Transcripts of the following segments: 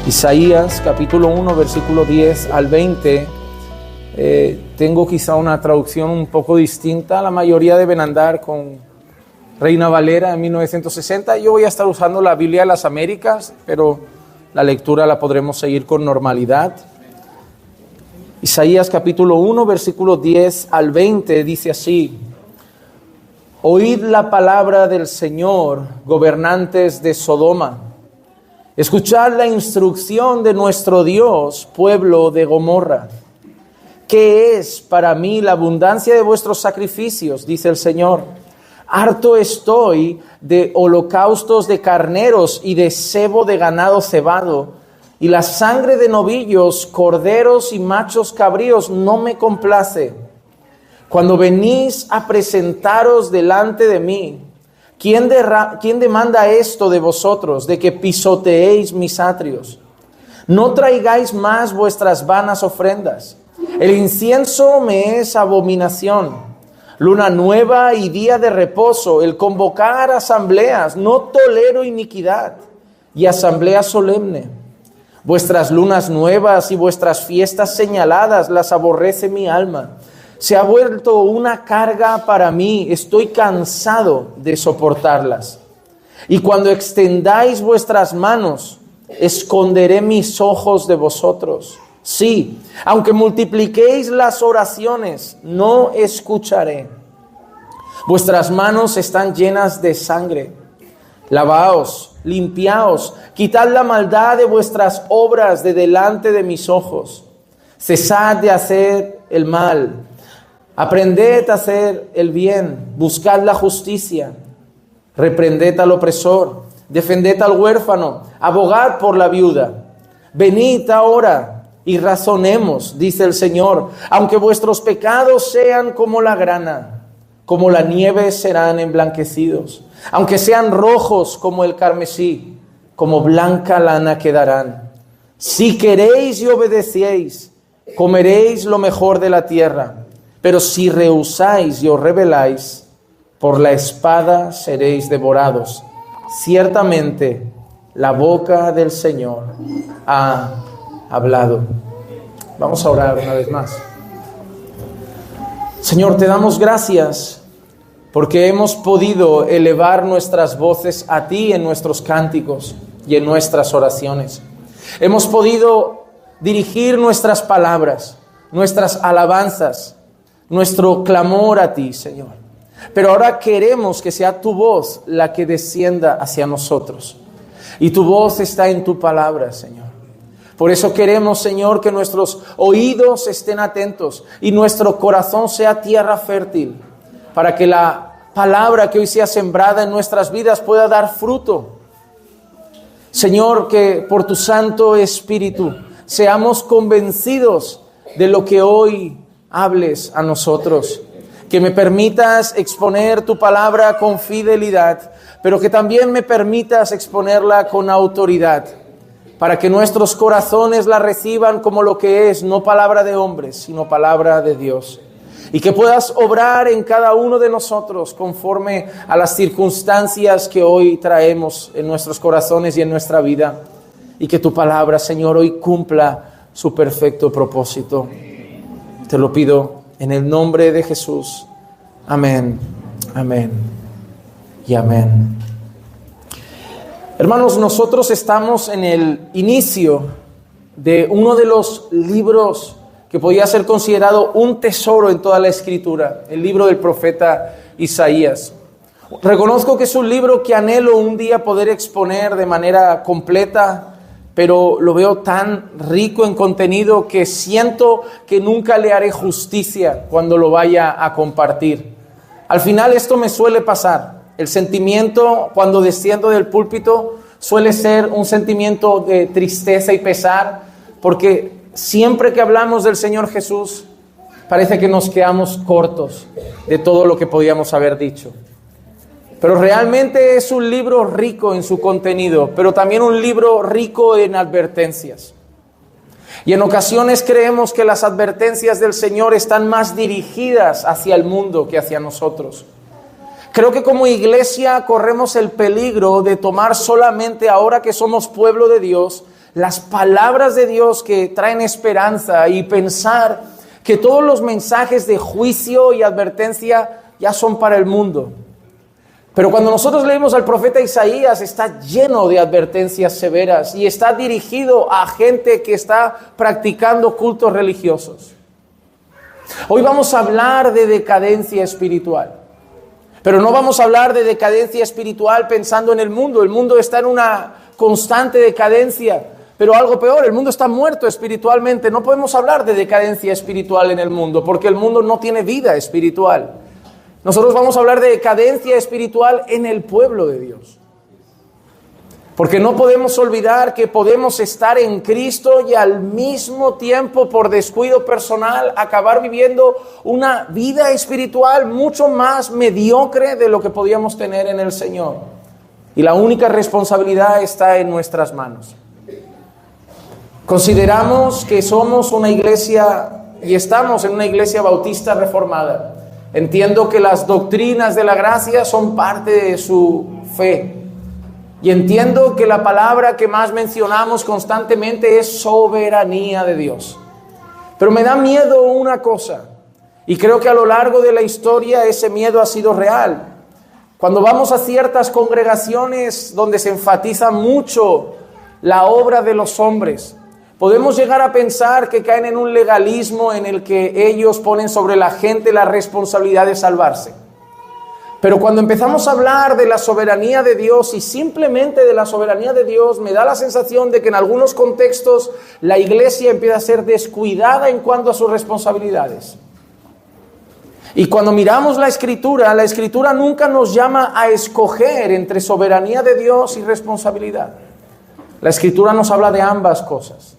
Isaías capítulo 1, versículo 10 al 20. Tengo quizá una traducción un poco distinta. La mayoría deben andar con Reina Valera en 1960. Yo voy a estar usando la Biblia de las Américas, pero la lectura la podremos seguir con normalidad. Isaías capítulo 1, versículo 10 al 20 dice así: Oíd la palabra del Señor, gobernantes de Sodoma. Escuchad la instrucción de nuestro Dios, pueblo de Gomorra. ¿Qué es para mí la abundancia de vuestros sacrificios? Dice el Señor. Harto estoy de holocaustos de carneros y de sebo de ganado cebado, y la sangre de novillos, corderos y machos cabríos no me complace. Cuando venís a presentaros delante de mí, ¿quién demanda esto de vosotros, de que pisoteéis mis atrios? No traigáis más vuestras vanas ofrendas. El incienso me es abominación. Luna nueva y día de reposo, el convocar asambleas, no tolero iniquidad, y asamblea solemne. Vuestras lunas nuevas y vuestras fiestas señaladas las aborrece mi alma. Se ha vuelto una carga para mí, estoy cansado de soportarlas. Y cuando extendáis vuestras manos, esconderé mis ojos de vosotros. Sí, aunque multipliquéis las oraciones, no escucharé. Vuestras manos están llenas de sangre. Lavaos, limpiaos, quitad la maldad de vuestras obras de delante de mis ojos. Cesad de hacer el mal. Aprended a hacer el bien, buscad la justicia, reprended al opresor, defended al huérfano, abogad por la viuda. Venid ahora y razonemos, dice el Señor, aunque vuestros pecados sean como la grana, como la nieve serán emblanquecidos, aunque sean rojos como el carmesí, como blanca lana quedarán. Si queréis y obedecéis, comeréis lo mejor de la tierra. Pero si rehusáis y os rebeláis, por la espada seréis devorados. Ciertamente, la boca del Señor ha hablado. Vamos a orar una vez más. Señor, te damos gracias porque hemos podido elevar nuestras voces a ti en nuestros cánticos y en nuestras oraciones. Hemos podido dirigir nuestras palabras, nuestras alabanzas, nuestro clamor a ti, Señor. Pero ahora queremos que sea tu voz la que descienda hacia nosotros. Y tu voz está en tu palabra, Señor. Por eso queremos, Señor, que nuestros oídos estén atentos y nuestro corazón sea tierra fértil, para que la palabra que hoy sea sembrada en nuestras vidas pueda dar fruto. Señor, que por tu Santo Espíritu seamos convencidos de lo que hoy hables a nosotros, que me permitas exponer tu palabra con fidelidad, pero que también me permitas exponerla con autoridad, para que nuestros corazones la reciban como lo que es, no palabra de hombres, sino palabra de Dios, y que puedas obrar en cada uno de nosotros conforme a las circunstancias que hoy traemos en nuestros corazones y en nuestra vida, y que tu palabra, Señor, hoy cumpla su perfecto propósito. Te lo pido en el nombre de Jesús. Amén, amén y amén. Hermanos, nosotros estamos en el inicio de uno de los libros que podía ser considerado un tesoro en toda la Escritura, el libro del profeta Isaías. Reconozco que es un libro que anhelo un día poder exponer de manera completa, pero lo veo tan rico en contenido que siento que nunca le haré justicia cuando lo vaya a compartir. Al final esto me suele pasar. El sentimiento cuando desciendo del púlpito suele ser un sentimiento de tristeza y pesar, porque siempre que hablamos del Señor Jesús parece que nos quedamos cortos de todo lo que podíamos haber dicho. Pero realmente es un libro rico en su contenido, pero también un libro rico en advertencias. Y en ocasiones creemos que las advertencias del Señor están más dirigidas hacia el mundo que hacia nosotros. Creo que como iglesia corremos el peligro de tomar solamente, ahora que somos pueblo de Dios, las palabras de Dios que traen esperanza y pensar que todos los mensajes de juicio y advertencia ya son para el mundo. Pero cuando nosotros leemos al profeta Isaías, está lleno de advertencias severas y está dirigido a gente que está practicando cultos religiosos. Hoy vamos a hablar de decadencia espiritual. Pero no vamos a hablar de decadencia espiritual pensando en el mundo. El mundo está en una constante decadencia. Pero algo peor, el mundo está muerto espiritualmente. No podemos hablar de decadencia espiritual en el mundo, porque el mundo no tiene vida espiritual. Nosotros vamos a hablar de decadencia espiritual en el pueblo de Dios. Porque no podemos olvidar que podemos estar en Cristo y al mismo tiempo, por descuido personal, acabar viviendo una vida espiritual mucho más mediocre de lo que podíamos tener en el Señor. Y la única responsabilidad está en nuestras manos. Consideramos que somos una iglesia y estamos en una iglesia bautista reformada. Entiendo que las doctrinas de la gracia son parte de su fe. Y entiendo que la palabra que más mencionamos constantemente es soberanía de Dios. Pero me da miedo una cosa, y creo que a lo largo de la historia ese miedo ha sido real. Cuando vamos a ciertas congregaciones donde se enfatiza mucho la obra de los hombres, podemos llegar a pensar que caen en un legalismo en el que ellos ponen sobre la gente la responsabilidad de salvarse. Pero cuando empezamos a hablar de la soberanía de Dios y simplemente de la soberanía de Dios, me da la sensación de que en algunos contextos la iglesia empieza a ser descuidada en cuanto a sus responsabilidades. Y cuando miramos la Escritura nunca nos llama a escoger entre soberanía de Dios y responsabilidad. La Escritura nos habla de ambas cosas.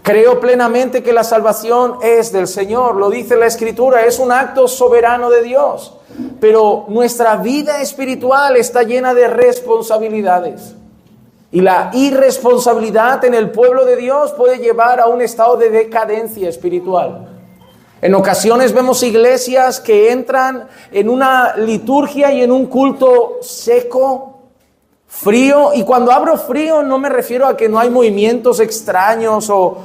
Creo plenamente que la salvación es del Señor, lo dice la Escritura, es un acto soberano de Dios. Pero nuestra vida espiritual está llena de responsabilidades. Y la irresponsabilidad en el pueblo de Dios puede llevar a un estado de decadencia espiritual. En ocasiones vemos iglesias que entran en una liturgia y en un culto seco, frío. Y cuando hablo frío no me refiero a que no hay movimientos extraños o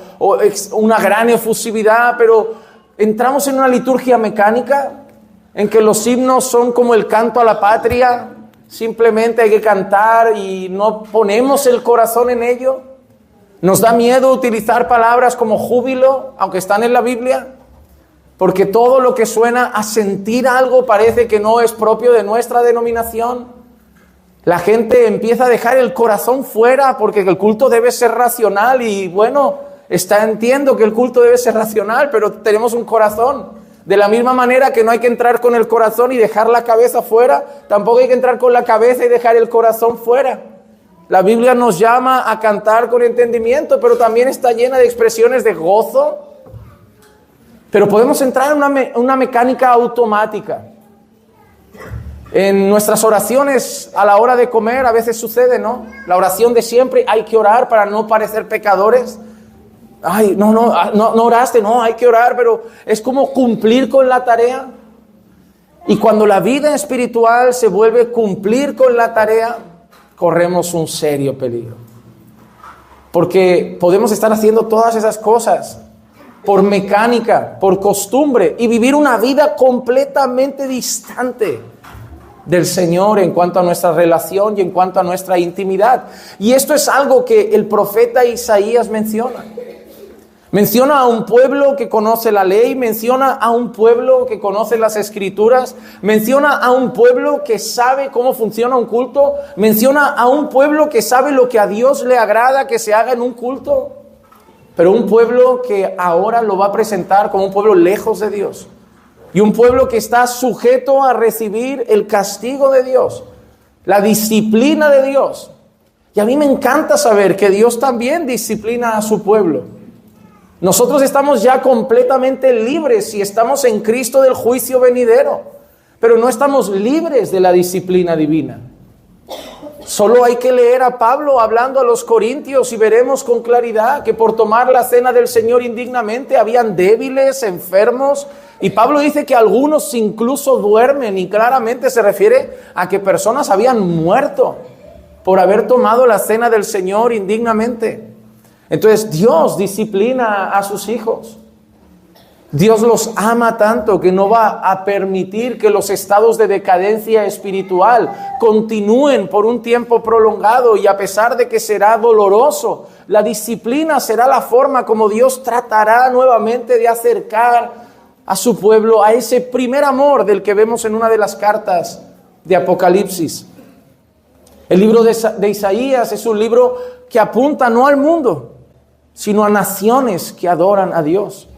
una gran efusividad, pero entramos en una liturgia mecánica en que los himnos son como el canto a la patria, simplemente hay que cantar y no ponemos el corazón en ello. Nos da miedo utilizar palabras como júbilo, aunque están en la Biblia, porque todo lo que suena a sentir algo parece que no es propio de nuestra denominación. La gente empieza a dejar el corazón fuera porque el culto debe ser racional y bueno, entiendo que el culto debe ser racional, pero tenemos un corazón. De la misma manera que no hay que entrar con el corazón y dejar la cabeza fuera, tampoco hay que entrar con la cabeza y dejar el corazón fuera. La Biblia nos llama a cantar con entendimiento, pero también está llena de expresiones de gozo. Pero podemos entrar en una mecánica automática. En nuestras oraciones a la hora de comer a veces sucede, ¿no? La oración de siempre, hay que orar para no parecer pecadores. Ay, no oraste, no, hay que orar, pero es como cumplir con la tarea. Y cuando la vida espiritual se vuelve cumplir con la tarea, corremos un serio peligro. Porque podemos estar haciendo todas esas cosas por mecánica, por costumbre, y vivir una vida completamente distante del Señor en cuanto a nuestra relación y en cuanto a nuestra intimidad. Y esto es algo que el profeta Isaías menciona. Menciona a un pueblo que conoce la ley, menciona a un pueblo que conoce las Escrituras, menciona a un pueblo que sabe cómo funciona un culto, menciona a un pueblo que sabe lo que a Dios le agrada que se haga en un culto, pero un pueblo que ahora lo va a presentar como un pueblo lejos de Dios y un pueblo que está sujeto a recibir el castigo de Dios, la disciplina de Dios. Y a mí me encanta saber que Dios también disciplina a su pueblo. Nosotros estamos ya completamente libres si estamos en Cristo del juicio venidero, pero no estamos libres de la disciplina divina. Solo hay que leer a Pablo hablando a los corintios y veremos con claridad que por tomar la cena del Señor indignamente habían débiles, enfermos. Y Pablo dice que algunos incluso duermen, y claramente se refiere a que personas habían muerto por haber tomado la cena del Señor indignamente. Entonces Dios disciplina a sus hijos. Dios los ama tanto que no va a permitir que los estados de decadencia espiritual continúen por un tiempo prolongado, y a pesar de que será doloroso, la disciplina será la forma como Dios tratará nuevamente de acercar a su pueblo a ese primer amor del que vemos en una de las cartas de Apocalipsis. El libro de Isaías es un libro que apunta no al mundo, sino a naciones que adoran a Dios.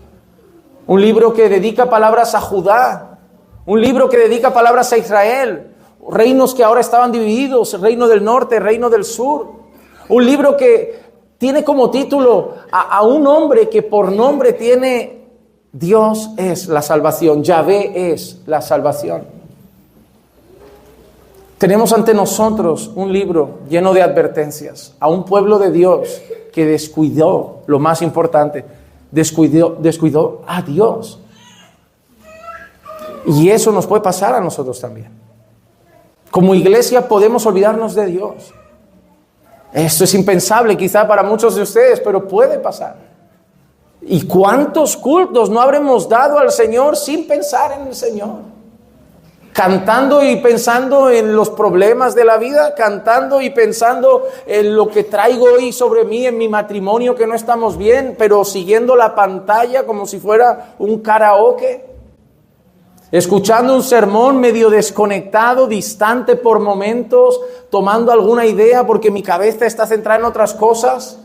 Un libro que dedica palabras a Judá, un libro que dedica palabras a Israel, reinos que ahora estaban divididos, reino del norte, reino del sur. Un libro que tiene como título a un hombre que por nombre tiene: Dios es la salvación, Yahvé es la salvación. Tenemos ante nosotros un libro lleno de advertencias a un pueblo de Dios que descuidó lo más importante. Descuidó a Dios. Y eso nos puede pasar a nosotros también. Como iglesia podemos olvidarnos de Dios. Esto es impensable quizá para muchos de ustedes, pero puede pasar. ¿Y cuántos cultos no habremos dado al Señor sin pensar en el Señor? Cantando y pensando en los problemas de la vida, cantando y pensando en lo que traigo hoy sobre mí en mi matrimonio que no estamos bien, pero siguiendo la pantalla como si fuera un karaoke, escuchando un sermón medio desconectado, distante por momentos, tomando alguna idea porque mi cabeza está centrada en otras cosas.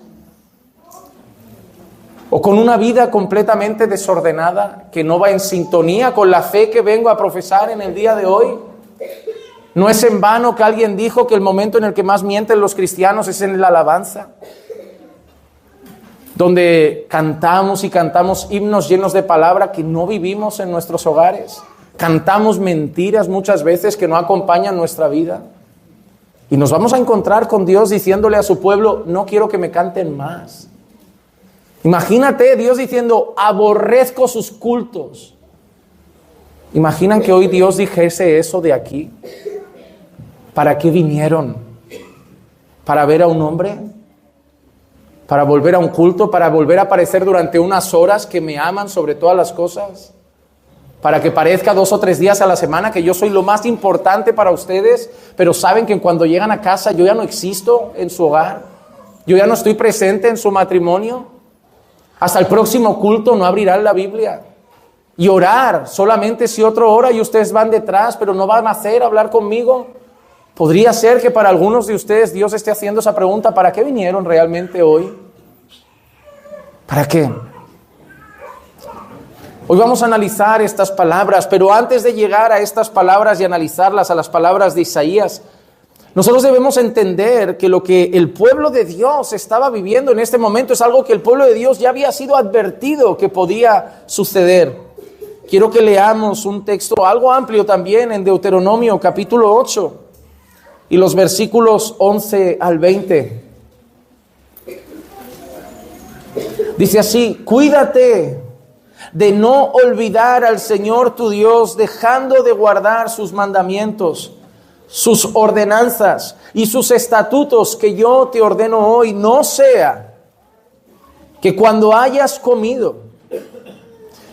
O con una vida completamente desordenada que no va en sintonía con la fe que vengo a profesar en el día de hoy. No es en vano que alguien dijo que el momento en el que más mienten los cristianos es en la alabanza, donde cantamos y cantamos himnos llenos de palabra que no vivimos en nuestros hogares. Cantamos mentiras muchas veces que no acompañan nuestra vida. Y nos vamos a encontrar con Dios diciéndole a su pueblo: no quiero que me canten más. Imagínate Dios diciendo: aborrezco sus cultos. ¿Imaginan que hoy Dios dijese eso de aquí? ¿Para qué vinieron? ¿Para ver a un hombre? ¿Para volver a un culto? ¿Para volver a aparecer durante unas horas que me aman sobre todas las cosas? ¿Para que parezca 2 o 3 días a la semana que yo soy lo más importante para ustedes, pero saben que cuando llegan a casa yo ya no existo en su hogar? Yo ya no estoy presente en su matrimonio. Hasta el próximo culto no abrirán la Biblia. Y orar solamente si otro ora y ustedes van detrás, pero no van a hacer hablar conmigo. Podría ser que para algunos de ustedes Dios esté haciendo esa pregunta: ¿para qué vinieron realmente hoy? ¿Para qué? Hoy vamos a analizar estas palabras, pero antes de llegar a estas palabras y analizarlas, a las palabras de Isaías, nosotros debemos entender que lo que el pueblo de Dios estaba viviendo en este momento es algo que el pueblo de Dios ya había sido advertido que podía suceder. Quiero que leamos un texto algo amplio también en Deuteronomio capítulo 8 y los versículos 11 al 20. Dice así: cuídate de no olvidar al Señor tu Dios, dejando de guardar sus mandamientos, sus ordenanzas y sus estatutos que yo te ordeno hoy. No sea que cuando hayas comido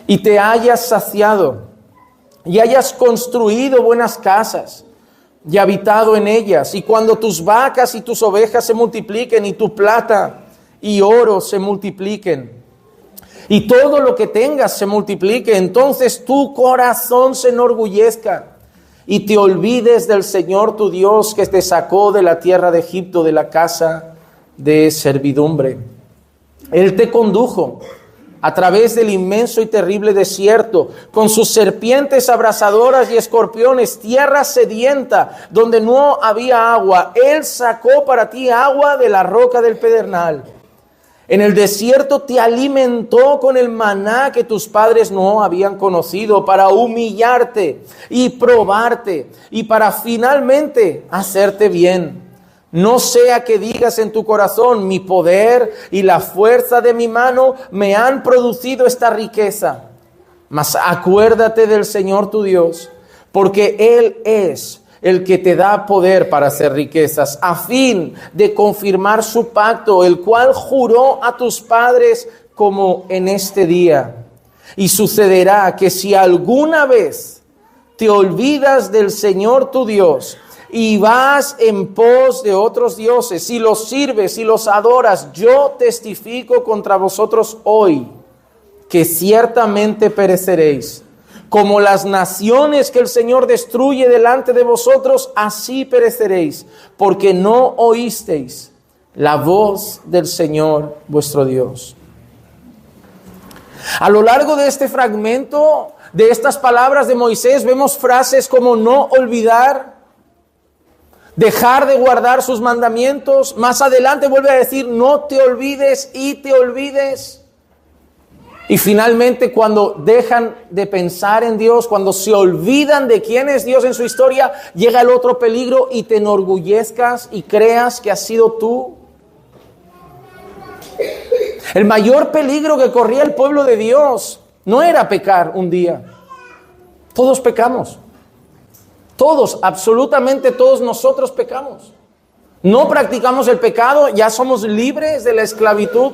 y te hayas saciado y hayas construido buenas casas y habitado en ellas, y cuando tus vacas y tus ovejas se multipliquen y tu plata y oro se multipliquen y todo lo que tengas se multiplique, entonces tu corazón se enorgullezca y te olvides del Señor tu Dios, que te sacó de la tierra de Egipto, de la casa de servidumbre. Él te condujo a través del inmenso y terrible desierto, con sus serpientes abrasadoras y escorpiones, tierra sedienta, donde no había agua. Él sacó para ti agua de la roca del pedernal. En el desierto te alimentó con el maná que tus padres no habían conocido, para humillarte y probarte y para finalmente hacerte bien, No sea que digas en tu corazón, mi poder y la fuerza de mi mano me han producido esta riqueza. Mas acuérdate del Señor tu Dios, porque Él es el que te da poder para hacer riquezas, a fin de confirmar su pacto, el cual juró a tus padres como en este día. Y sucederá que si alguna vez te olvidas del Señor tu Dios y vas en pos de otros dioses, si los sirves, si los adoras, yo testifico contra vosotros hoy que ciertamente pereceréis. Como las naciones que el Señor destruye delante de vosotros, así pereceréis, porque no oísteis la voz del Señor vuestro Dios. A lo largo de este fragmento, de estas palabras de Moisés, vemos frases como no olvidar, dejar de guardar sus mandamientos. Más adelante vuelve a decir, no te olvides y te olvides. Y finalmente, cuando dejan de pensar en Dios, cuando se olvidan de quién es Dios en su historia, llega el otro peligro y te enorgullezcas y creas que has sido tú. El mayor peligro que corría el pueblo de Dios no era pecar un día. Todos pecamos. Todos, absolutamente todos nosotros pecamos. No practicamos el pecado, ya somos libres de la esclavitud,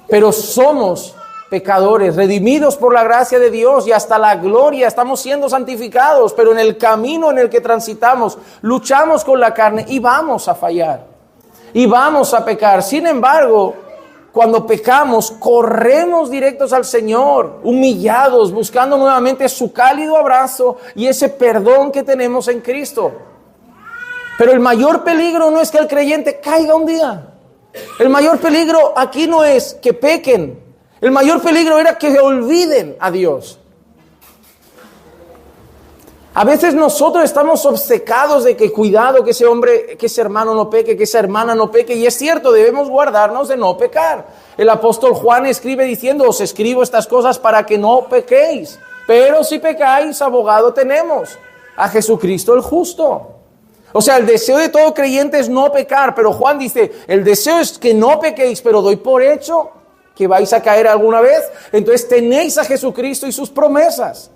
pero somos pecadores, redimidos por la gracia de Dios y hasta la gloria, estamos siendo santificados, pero en el camino en el que transitamos, luchamos con la carne y vamos a fallar, y vamos a pecar. Sin embargo, cuando pecamos, corremos directos al Señor, humillados, buscando nuevamente su cálido abrazo y ese perdón que tenemos en Cristo. Pero el mayor peligro no es que el creyente caiga un día. El mayor peligro aquí no es que pequen. El mayor peligro era que olviden a Dios. A veces nosotros estamos obcecados de que cuidado, que ese hombre, que ese hermano no peque, que esa hermana no peque. Y es cierto, debemos guardarnos de no pecar. El apóstol Juan escribe diciendo, os escribo estas cosas para que no pequéis. Pero si pecáis, abogado tenemos, a Jesucristo el justo. O sea, el deseo de todo creyente es no pecar, pero Juan dice, el deseo es que no pequéis, pero doy por hecho que vais a caer alguna vez. Entonces tenéis a Jesucristo y sus promesas.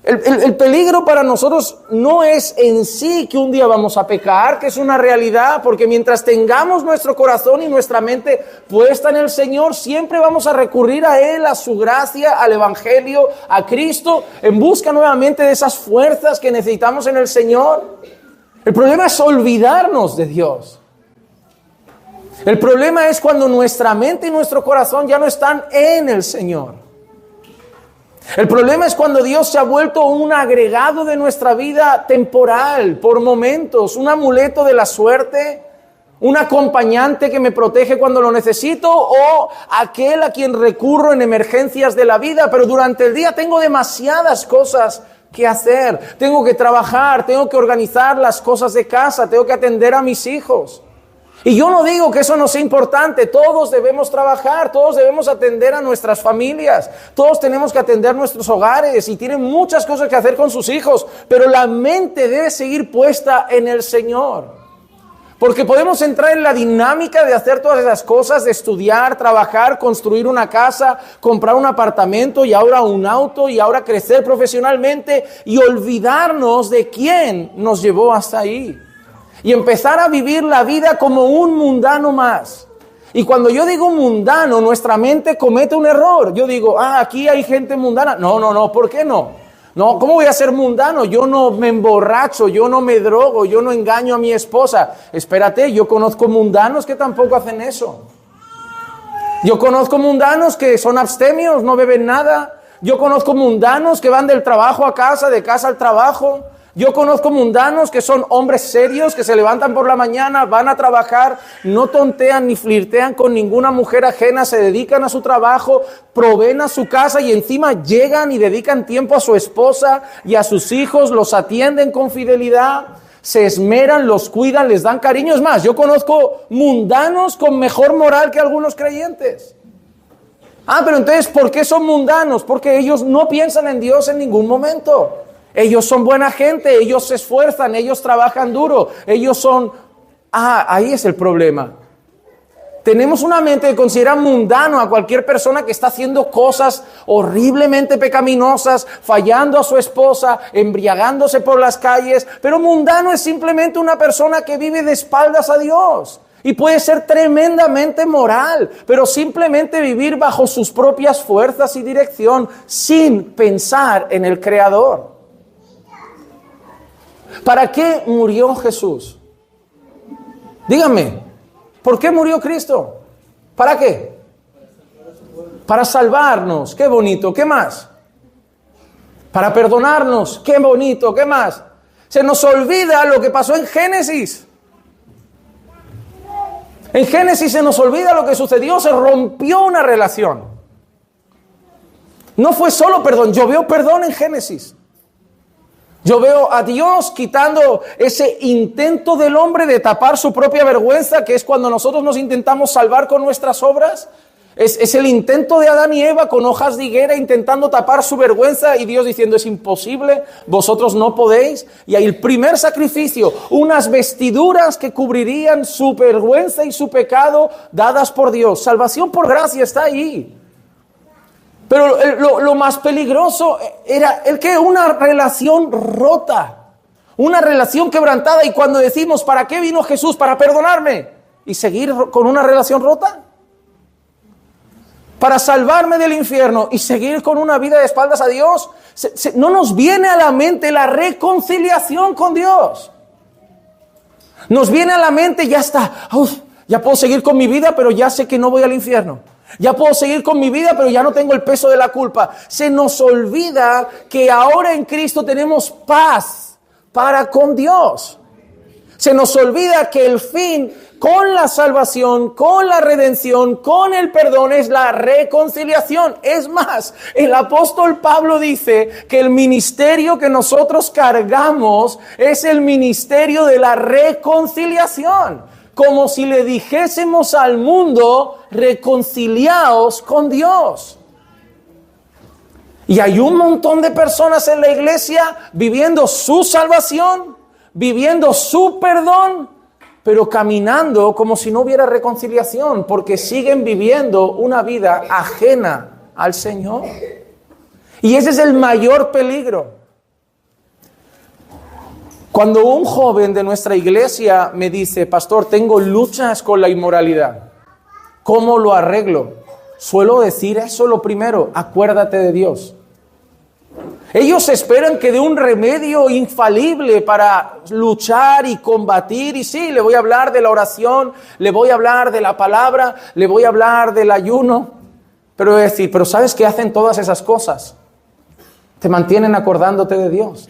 El peligro para nosotros no es en sí que un día vamos a pecar, que es una realidad, porque mientras tengamos nuestro corazón y nuestra mente puesta en el Señor, siempre vamos a recurrir a Él, a su gracia, al Evangelio, a Cristo, en busca nuevamente de esas fuerzas que necesitamos en el Señor. El problema es olvidarnos de Dios. El problema es cuando nuestra mente y nuestro corazón ya no están en el Señor. El problema es cuando Dios se ha vuelto un agregado de nuestra vida temporal, por momentos, un amuleto de la suerte, un acompañante que me protege cuando lo necesito o aquel a quien recurro en emergencias de la vida, pero durante el día tengo demasiadas cosas que hacer, tengo que trabajar, tengo que organizar las cosas de casa, tengo que atender a mis hijos. Y yo no digo que eso no sea importante, todos debemos trabajar, todos debemos atender a nuestras familias, todos tenemos que atender nuestros hogares y tienen muchas cosas que hacer con sus hijos, pero la mente debe seguir puesta en el Señor. Porque podemos entrar en la dinámica de hacer todas esas cosas, de estudiar, trabajar, construir una casa, comprar un apartamento y ahora un auto y ahora crecer profesionalmente y olvidarnos de quién nos llevó hasta ahí. Y empezar a vivir la vida como un mundano más. Y cuando yo digo mundano, nuestra mente comete un error. Yo digo, aquí hay gente mundana. No, ¿por qué no? No, ¿cómo voy a ser mundano? Yo no me emborracho, yo no me drogo, yo no engaño a mi esposa. Espérate, yo conozco mundanos que tampoco hacen eso. Yo conozco mundanos que son abstemios, no beben nada. Yo conozco mundanos que van del trabajo a casa, de casa al trabajo. Yo conozco mundanos que son hombres serios, que se levantan por la mañana, van a trabajar, no tontean ni flirtean con ninguna mujer ajena, se dedican a su trabajo, proveen a su casa y encima llegan y dedican tiempo a su esposa y a sus hijos, los atienden con fidelidad, se esmeran, los cuidan, les dan cariño. Es más, yo conozco mundanos con mejor moral que algunos creyentes. Pero entonces, ¿por qué son mundanos? Porque ellos no piensan en Dios en ningún momento. Ellos son buena gente, ellos se esfuerzan, ellos trabajan duro, ellos son Ahí es el problema. Tenemos una mente que considera mundano a cualquier persona que está haciendo cosas horriblemente pecaminosas, fallando a su esposa, embriagándose por las calles. Pero mundano es simplemente una persona que vive de espaldas a Dios. Y puede ser tremendamente moral, pero simplemente vivir bajo sus propias fuerzas y dirección, sin pensar en el Creador. ¿Para qué murió Jesús? Díganme, ¿por qué murió Cristo? ¿Para qué? Para salvarnos. Qué bonito. ¿Qué más? Para perdonarnos. Qué bonito. ¿Qué más? Se nos olvida lo que pasó en Génesis. En Génesis se nos olvida lo que sucedió. Se rompió una relación. No fue solo perdón. Yo veo perdón en Génesis. Yo veo a Dios quitando ese intento del hombre de tapar su propia vergüenza, que es cuando nosotros nos intentamos salvar con nuestras obras. Es el intento de Adán y Eva con hojas de higuera intentando tapar su vergüenza y Dios diciendo es imposible, vosotros no podéis. Y ahí el primer sacrificio, unas vestiduras que cubrirían su vergüenza y su pecado dadas por Dios. Salvación por gracia está ahí. Pero lo más peligroso era una relación rota, una relación quebrantada. Y cuando decimos, ¿para qué vino Jesús? Para perdonarme y seguir con una relación rota. Para salvarme del infierno y seguir con una vida de espaldas a Dios. No nos viene a la mente la reconciliación con Dios. Nos viene a la mente, ya está, ya puedo seguir con mi vida, pero ya sé que no voy al infierno. Ya puedo seguir con mi vida, pero ya no tengo el peso de la culpa. Se nos olvida que ahora en Cristo tenemos paz para con Dios. Se nos olvida que el fin con la salvación, con la redención, con el perdón es la reconciliación. Es más, el apóstol Pablo dice que el ministerio que nosotros cargamos es el ministerio de la reconciliación. Como si le dijésemos al mundo, reconciliaos con Dios. Y hay un montón de personas en la iglesia viviendo su salvación, viviendo su perdón, pero caminando como si no hubiera reconciliación, porque siguen viviendo una vida ajena al Señor. Y ese es el mayor peligro. Cuando un joven de nuestra iglesia me dice, pastor, tengo luchas con la inmoralidad, ¿cómo lo arreglo? Suelo decir eso lo primero, acuérdate de Dios. Ellos esperan que dé un remedio infalible para luchar y combatir. Y sí, le voy a hablar de la oración, le voy a hablar de la palabra, le voy a hablar del ayuno. Pero voy a decir, pero ¿sabes qué hacen todas esas cosas? Te mantienen acordándote de Dios.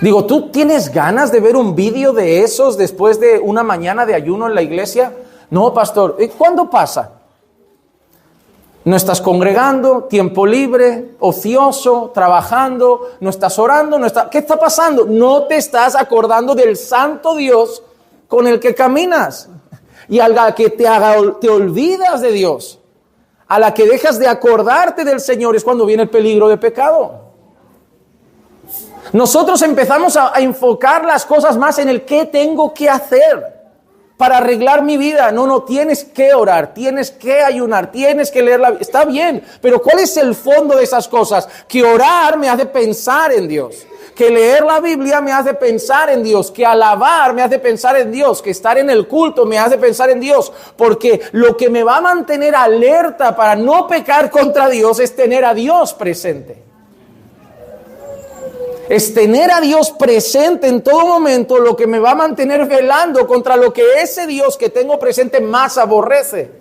Digo, ¿tú tienes ganas de ver un vídeo de esos después de una mañana de ayuno en la iglesia? No, pastor. ¿Y cuándo pasa? No estás congregando, tiempo libre, ocioso, trabajando, no estás orando, ¿qué está pasando? No te estás acordando del santo Dios con el que caminas. Y a la que te olvidas de Dios, a la que dejas de acordarte del Señor es cuando viene el peligro de pecado. Nosotros empezamos a enfocar las cosas más en el qué tengo que hacer para arreglar mi vida. No, tienes que orar, tienes que ayunar, tienes que leer la Biblia. Está bien, pero ¿cuál es el fondo de esas cosas? Que orar me hace pensar en Dios. Que leer la Biblia me hace pensar en Dios. Que alabar me hace pensar en Dios. Que estar en el culto me hace pensar en Dios. Porque lo que me va a mantener alerta para no pecar contra Dios es tener a Dios presente. Es tener a Dios presente en todo momento lo que me va a mantener velando contra lo que ese Dios que tengo presente más aborrece,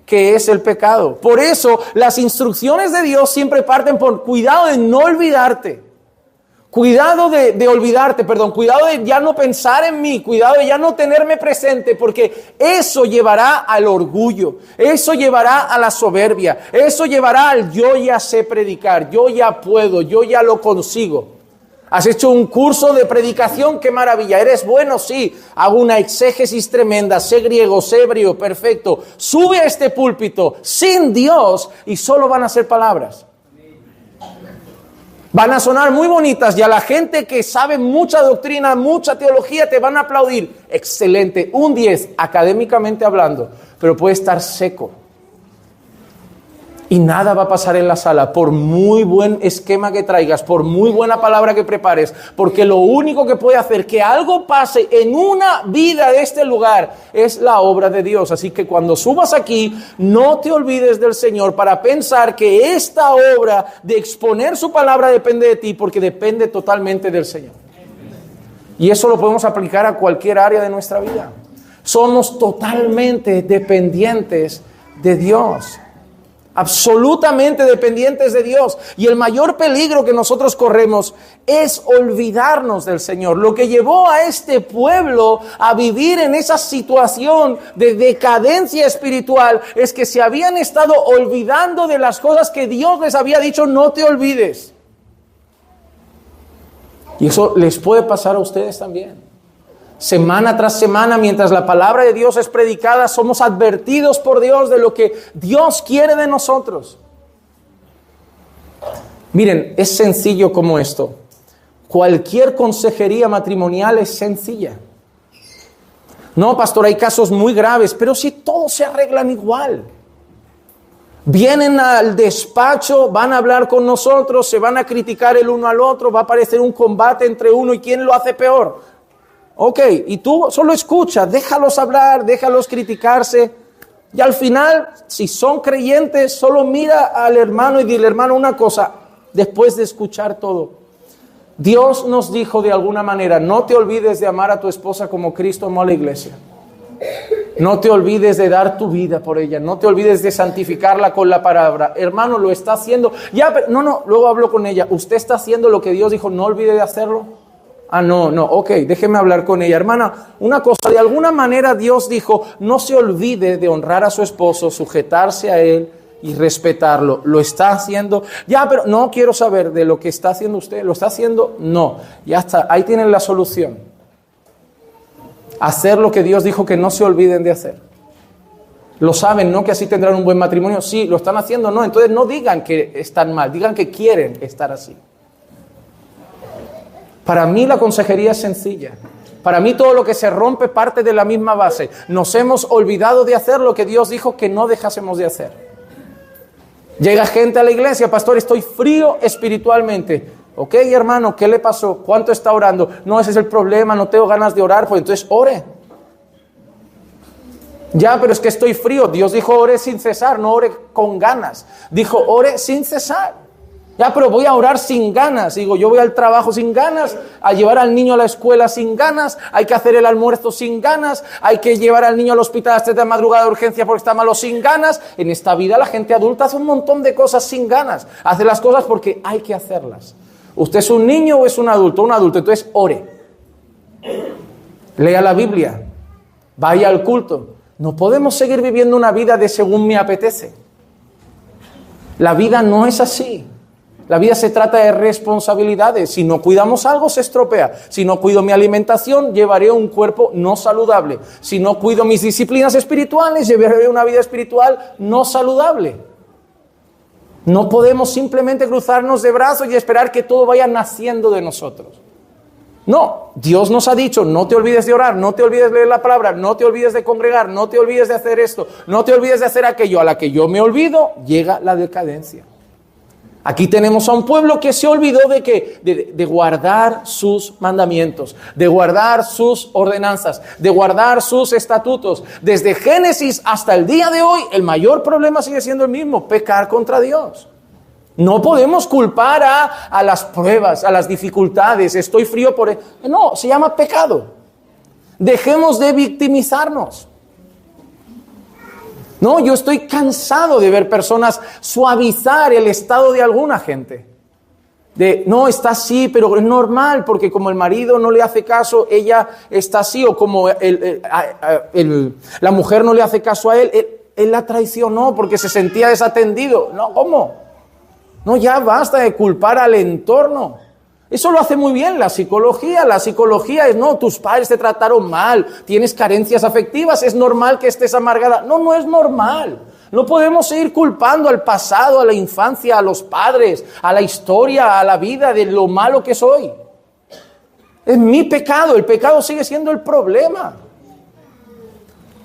que es el pecado. Por eso las instrucciones de Dios siempre parten por cuidado de no olvidarte. Cuidado de olvidarte, cuidado de ya no pensar en mí, cuidado de ya no tenerme presente, porque eso llevará al orgullo, eso llevará a la soberbia, eso llevará al yo ya sé predicar, yo ya puedo, yo ya lo consigo. ¿Has hecho un curso de predicación? ¡Qué maravilla! ¿Eres bueno? Sí. Hago una exégesis tremenda. Sé griego, sé hebreo. Perfecto. Sube a este púlpito sin Dios y solo van a ser palabras. Van a sonar muy bonitas y a la gente que sabe mucha doctrina, mucha teología, te van a aplaudir. Excelente, un 10 académicamente hablando, pero puede estar seco. Y nada va a pasar en la sala, por muy buen esquema que traigas, por muy buena palabra que prepares, porque lo único que puede hacer que algo pase en una vida de este lugar es la obra de Dios. Así que cuando subas aquí, no te olvides del Señor para pensar que esta obra de exponer su palabra depende de ti, porque depende totalmente del Señor. Y eso lo podemos aplicar a cualquier área de nuestra vida. Somos totalmente dependientes de Dios. Absolutamente dependientes de Dios. Y el mayor peligro que nosotros corremos es olvidarnos del Señor. Lo que llevó a este pueblo a vivir en esa situación de decadencia espiritual es que se habían estado olvidando de las cosas que Dios les había dicho, no te olvides. Y eso les puede pasar a ustedes también. Semana tras semana, mientras la palabra de Dios es predicada, somos advertidos por Dios de lo que Dios quiere de nosotros. Miren, es sencillo como esto. Cualquier consejería matrimonial es sencilla. No, pastor, hay casos muy graves, pero si todos se arreglan igual. Vienen al despacho, van a hablar con nosotros, se van a criticar el uno al otro, va a aparecer un combate entre uno y quién lo hace peor. Ok, y tú solo escucha, déjalos hablar, déjalos criticarse. Y al final, si son creyentes, solo mira al hermano y dile, hermano, una cosa, después de escuchar todo. Dios nos dijo de alguna manera, no te olvides de amar a tu esposa como Cristo amó a la iglesia. No te olvides de dar tu vida por ella, no te olvides de santificarla con la palabra. Hermano, lo está haciendo. Ya, pero, no, luego hablo con ella. ¿Usted está haciendo lo que Dios dijo, no olvide de hacerlo? No, ok, déjeme hablar con ella. Hermana, una cosa, de alguna manera Dios dijo, no se olvide de honrar a su esposo, sujetarse a él y respetarlo. ¿Lo está haciendo? Ya, pero no quiero saber de lo que está haciendo usted. ¿Lo está haciendo? No, ya está, ahí tienen la solución. Hacer lo que Dios dijo que no se olviden de hacer. Lo saben, ¿no? Que así tendrán un buen matrimonio. Sí, lo están haciendo, no. Entonces no digan que están mal, digan que quieren estar así. Para mí la consejería es sencilla. Para mí todo lo que se rompe parte de la misma base. Nos hemos olvidado de hacer lo que Dios dijo que no dejásemos de hacer. Llega gente a la iglesia, pastor, estoy frío espiritualmente. Ok, hermano, ¿qué le pasó? ¿Cuánto está orando? No, ese es el problema, no tengo ganas de orar. Pues entonces ore. Ya, pero es que estoy frío. Dios dijo ore sin cesar, no ore con ganas. Dijo ore sin cesar. Ya, pero voy a orar sin ganas. Digo, yo voy al trabajo sin ganas, a llevar al niño a la escuela sin ganas, hay que hacer el almuerzo sin ganas, hay que llevar al niño al hospital a las 3 de la madrugada de urgencia porque está malo sin ganas. En esta vida la gente adulta hace un montón de cosas sin ganas. Hace las cosas porque hay que hacerlas. ¿Usted es un niño o es un adulto? Un adulto, entonces ore. Lea la Biblia. Vaya al culto. No podemos seguir viviendo una vida de según me apetece. La vida no es así. La vida se trata de responsabilidades. Si no cuidamos algo, se estropea. Si no cuido mi alimentación, llevaré un cuerpo no saludable. Si no cuido mis disciplinas espirituales, llevaré una vida espiritual no saludable. No podemos simplemente cruzarnos de brazos y esperar que todo vaya naciendo de nosotros. No, Dios nos ha dicho, no te olvides de orar, no te olvides de leer la palabra, no te olvides de congregar, no te olvides de hacer esto, no te olvides de hacer aquello. A la que yo me olvido, llega la decadencia. Aquí tenemos a un pueblo que se olvidó de guardar sus mandamientos, de guardar sus ordenanzas, de guardar sus estatutos. Desde Génesis hasta el día de hoy, el mayor problema sigue siendo el mismo, pecar contra Dios. No podemos culpar a las pruebas, a las dificultades, estoy frío por... No, se llama pecado. Dejemos de victimizarnos. No, yo estoy cansado de ver personas suavizar el estado de alguna gente. No, está así, pero es normal, porque como el marido no le hace caso, ella está así, o como la mujer no le hace caso a él la traicionó porque se sentía desatendido. No, ¿cómo? No, ya basta de culpar al entorno. Eso lo hace muy bien la psicología. La psicología es, no, tus padres te trataron mal, tienes carencias afectivas, es normal que estés amargada. No, no es normal. No podemos seguir culpando al pasado, a la infancia, a los padres, a la historia, a la vida de lo malo que soy. Es mi pecado, el pecado sigue siendo el problema.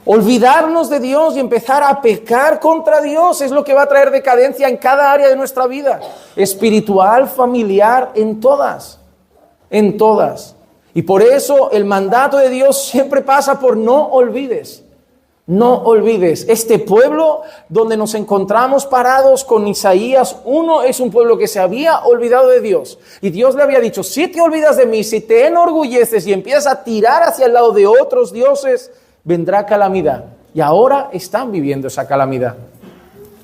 Olvidarnos de Dios y empezar a pecar contra Dios es lo que va a traer decadencia en cada área de nuestra vida. Espiritual, familiar, en todas. En todas. Y por eso el mandato de Dios siempre pasa por no olvides. No olvides. Este pueblo donde nos encontramos parados con Isaías 1 es un pueblo que se había olvidado de Dios. Y Dios le había dicho, si te olvidas de mí, si te enorgulleces y empiezas a tirar hacia el lado de otros dioses, vendrá calamidad. Y ahora están viviendo esa calamidad.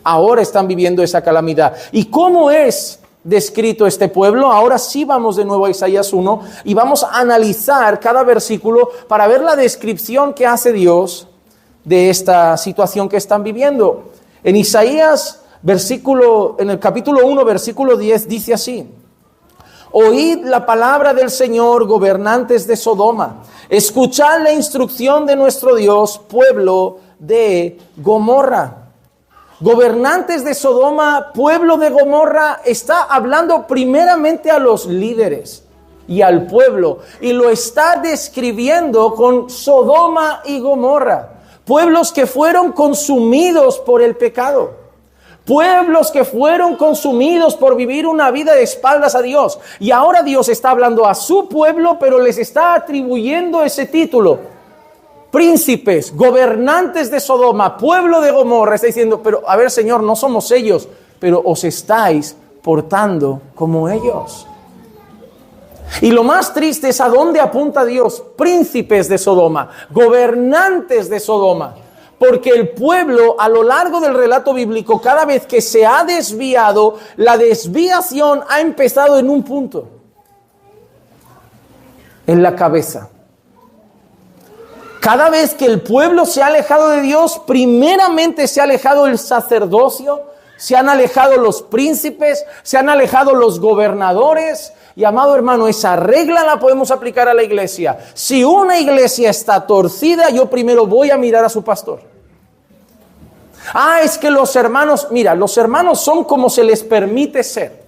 Ahora están viviendo esa calamidad. ¿Y cómo es descrito este pueblo? Ahora sí vamos de nuevo a Isaías 1 y vamos a analizar cada versículo para ver la descripción que hace Dios de esta situación que están viviendo. En Isaías, en el capítulo 1, versículo 10, dice así: Oíd la palabra del Señor, gobernantes de Sodoma. Escuchad la instrucción de nuestro Dios, pueblo de Gomorra. Gobernantes de Sodoma, pueblo de Gomorra, está hablando primeramente a los líderes y al pueblo. Y lo está describiendo con Sodoma y Gomorra. Pueblos que fueron consumidos por el pecado. Pueblos que fueron consumidos por vivir una vida de espaldas a Dios. Y ahora Dios está hablando a su pueblo, pero les está atribuyendo ese título. Príncipes, gobernantes de Sodoma, pueblo de Gomorra. Está diciendo, pero a ver, Señor, no somos ellos, pero os estáis portando como ellos. Y lo más triste es a dónde apunta Dios. Príncipes de Sodoma, gobernantes de Sodoma. Porque el pueblo, a lo largo del relato bíblico, cada vez que se ha desviado, la desviación ha empezado en un punto. En la cabeza. Cada vez que el pueblo se ha alejado de Dios, primeramente se ha alejado el sacerdocio, se han alejado los príncipes, se han alejado los gobernadores. Y amado hermano, esa regla la podemos aplicar a la iglesia. Si una iglesia está torcida, yo primero voy a mirar a su pastor. Es que los hermanos, mira, los hermanos son como se les permite ser.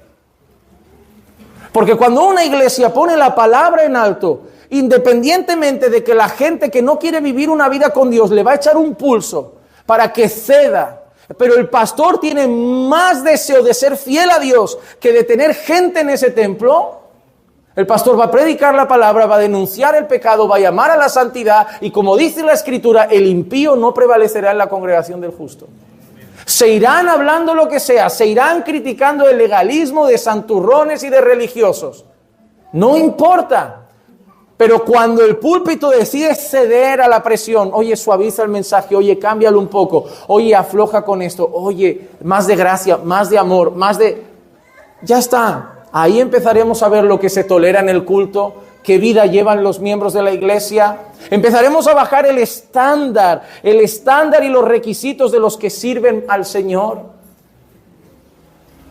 Porque cuando una iglesia pone la palabra en alto, independientemente de que la gente que no quiere vivir una vida con Dios le va a echar un pulso para que ceda, pero el pastor tiene más deseo de ser fiel a Dios que de tener gente en ese templo, el pastor va a predicar la palabra, va a denunciar el pecado, va a llamar a la santidad y como dice la Escritura, el impío no prevalecerá en la congregación del justo. Se irán hablando lo que sea, se irán criticando el legalismo de santurrones y de religiosos. No importa. Pero cuando el púlpito decide ceder a la presión, oye, suaviza el mensaje, oye, cámbialo un poco, oye, afloja con esto, oye, más de gracia, más de amor, ya está. Ahí empezaremos a ver lo que se tolera en el culto, qué vida llevan los miembros de la iglesia. Empezaremos a bajar el estándar y los requisitos de los que sirven al Señor.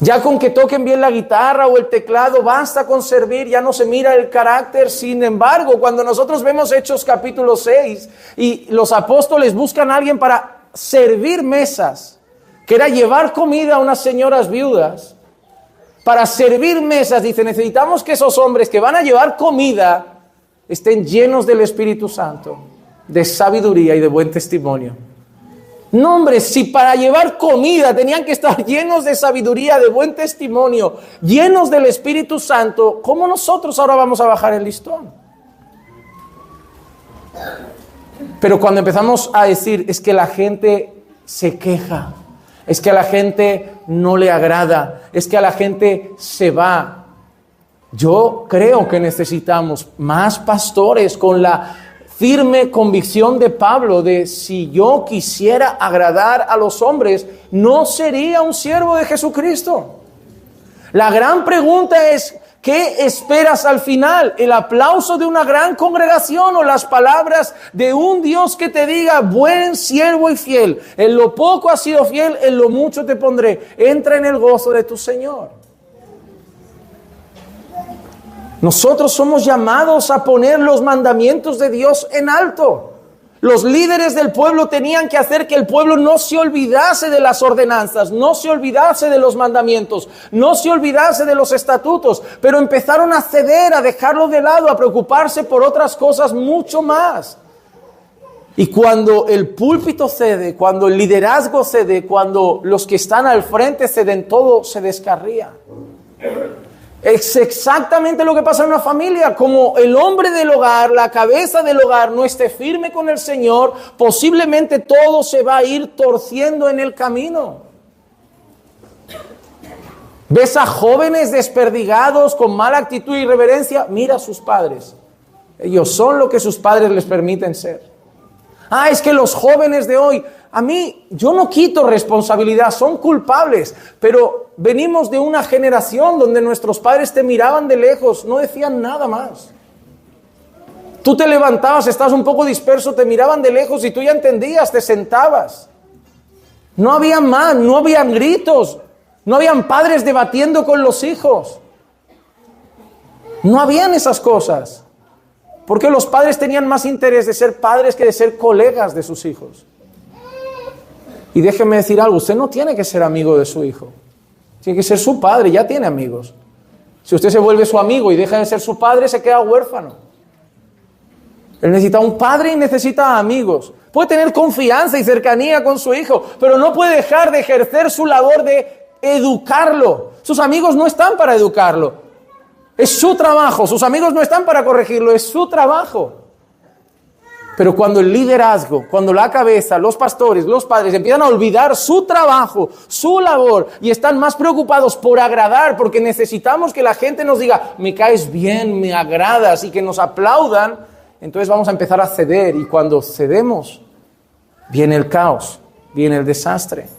Ya con que toquen bien la guitarra o el teclado, basta con servir, ya no se mira el carácter. Sin embargo, cuando nosotros vemos Hechos capítulo 6 y los apóstoles buscan a alguien para servir mesas, que era llevar comida a unas señoras viudas, para servir mesas, dice, necesitamos que esos hombres que van a llevar comida estén llenos del Espíritu Santo, de sabiduría y de buen testimonio. No, hombre, si para llevar comida tenían que estar llenos de sabiduría, de buen testimonio, llenos del Espíritu Santo, ¿cómo nosotros ahora vamos a bajar el listón? Pero cuando empezamos a decir, es que la gente se queja, es que a la gente no le agrada, es que a la gente se va. Yo creo que necesitamos más pastores con la firme convicción de Pablo de si yo quisiera agradar a los hombres, no sería un siervo de Jesucristo. La gran pregunta es, ¿qué esperas al final? ¿El aplauso de una gran congregación o las palabras de un Dios que te diga, buen siervo y fiel? En lo poco has sido fiel, en lo mucho te pondré. Entra en el gozo de tu Señor. Nosotros somos llamados a poner los mandamientos de Dios en alto. Los líderes del pueblo tenían que hacer que el pueblo no se olvidase de las ordenanzas, no se olvidase de los mandamientos, no se olvidase de los estatutos, pero empezaron a ceder, a dejarlo de lado, a preocuparse por otras cosas mucho más. Y cuando el púlpito cede, cuando el liderazgo cede, cuando los que están al frente ceden, todo se descarría. Es exactamente lo que pasa en una familia. Como el hombre del hogar, la cabeza del hogar, no esté firme con el Señor, posiblemente todo se va a ir torciendo en el camino. ¿Ves a jóvenes desperdigados con mala actitud e irreverencia? Mira a sus padres. Ellos son lo que sus padres les permiten ser. Es que los jóvenes de hoy, yo no quito responsabilidad, son culpables, pero venimos de una generación donde nuestros padres te miraban de lejos, no decían nada más. Tú te levantabas, estabas un poco disperso, te miraban de lejos y tú ya entendías, te sentabas. No había más, no habían gritos, no habían padres debatiendo con los hijos. No habían esas cosas. Porque los padres tenían más interés de ser padres que de ser colegas de sus hijos. Y déjenme decir algo, usted no tiene que ser amigo de su hijo. Tiene que ser su padre, ya tiene amigos. Si usted se vuelve su amigo y deja de ser su padre, se queda huérfano. Él necesita un padre y necesita amigos. Puede tener confianza y cercanía con su hijo, pero no puede dejar de ejercer su labor de educarlo. Sus amigos no están para educarlo. Es su trabajo, sus amigos no están para corregirlo, es su trabajo. Pero cuando el liderazgo, cuando la cabeza, los pastores, los padres empiezan a olvidar su trabajo, su labor y están más preocupados por agradar, porque necesitamos que la gente nos diga, me caes bien, me agradas y que nos aplaudan, entonces vamos a empezar a ceder y cuando cedemos viene el caos, viene el desastre.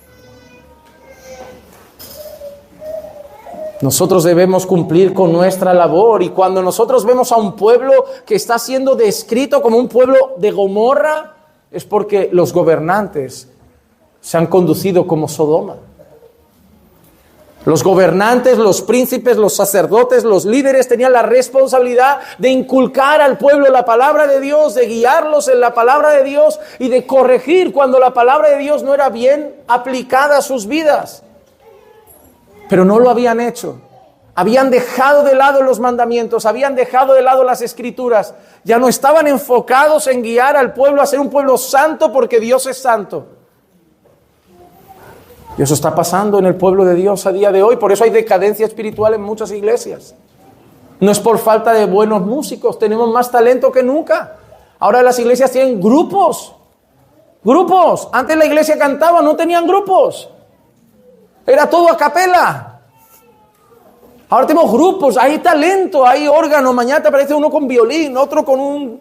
Nosotros debemos cumplir con nuestra labor y cuando nosotros vemos a un pueblo que está siendo descrito como un pueblo de Gomorra, es porque los gobernantes se han conducido como Sodoma. Los gobernantes, los príncipes, los sacerdotes, los líderes tenían la responsabilidad de inculcar al pueblo la palabra de Dios, de guiarlos en la palabra de Dios y de corregir cuando la palabra de Dios no era bien aplicada a sus vidas. Pero no lo habían hecho. Habían dejado de lado los mandamientos, habían dejado de lado las escrituras. Ya no estaban enfocados en guiar al pueblo a ser un pueblo santo porque Dios es santo. Y eso está pasando en el pueblo de Dios a día de hoy. Por eso hay decadencia espiritual en muchas iglesias. No es por falta de buenos músicos, tenemos más talento que nunca. Ahora las iglesias tienen grupos. Grupos. Antes la iglesia cantaba, no tenían grupos. Era todo a capela. Ahora tenemos grupos, hay talento, hay órgano. Mañana te aparece uno con violín, otro con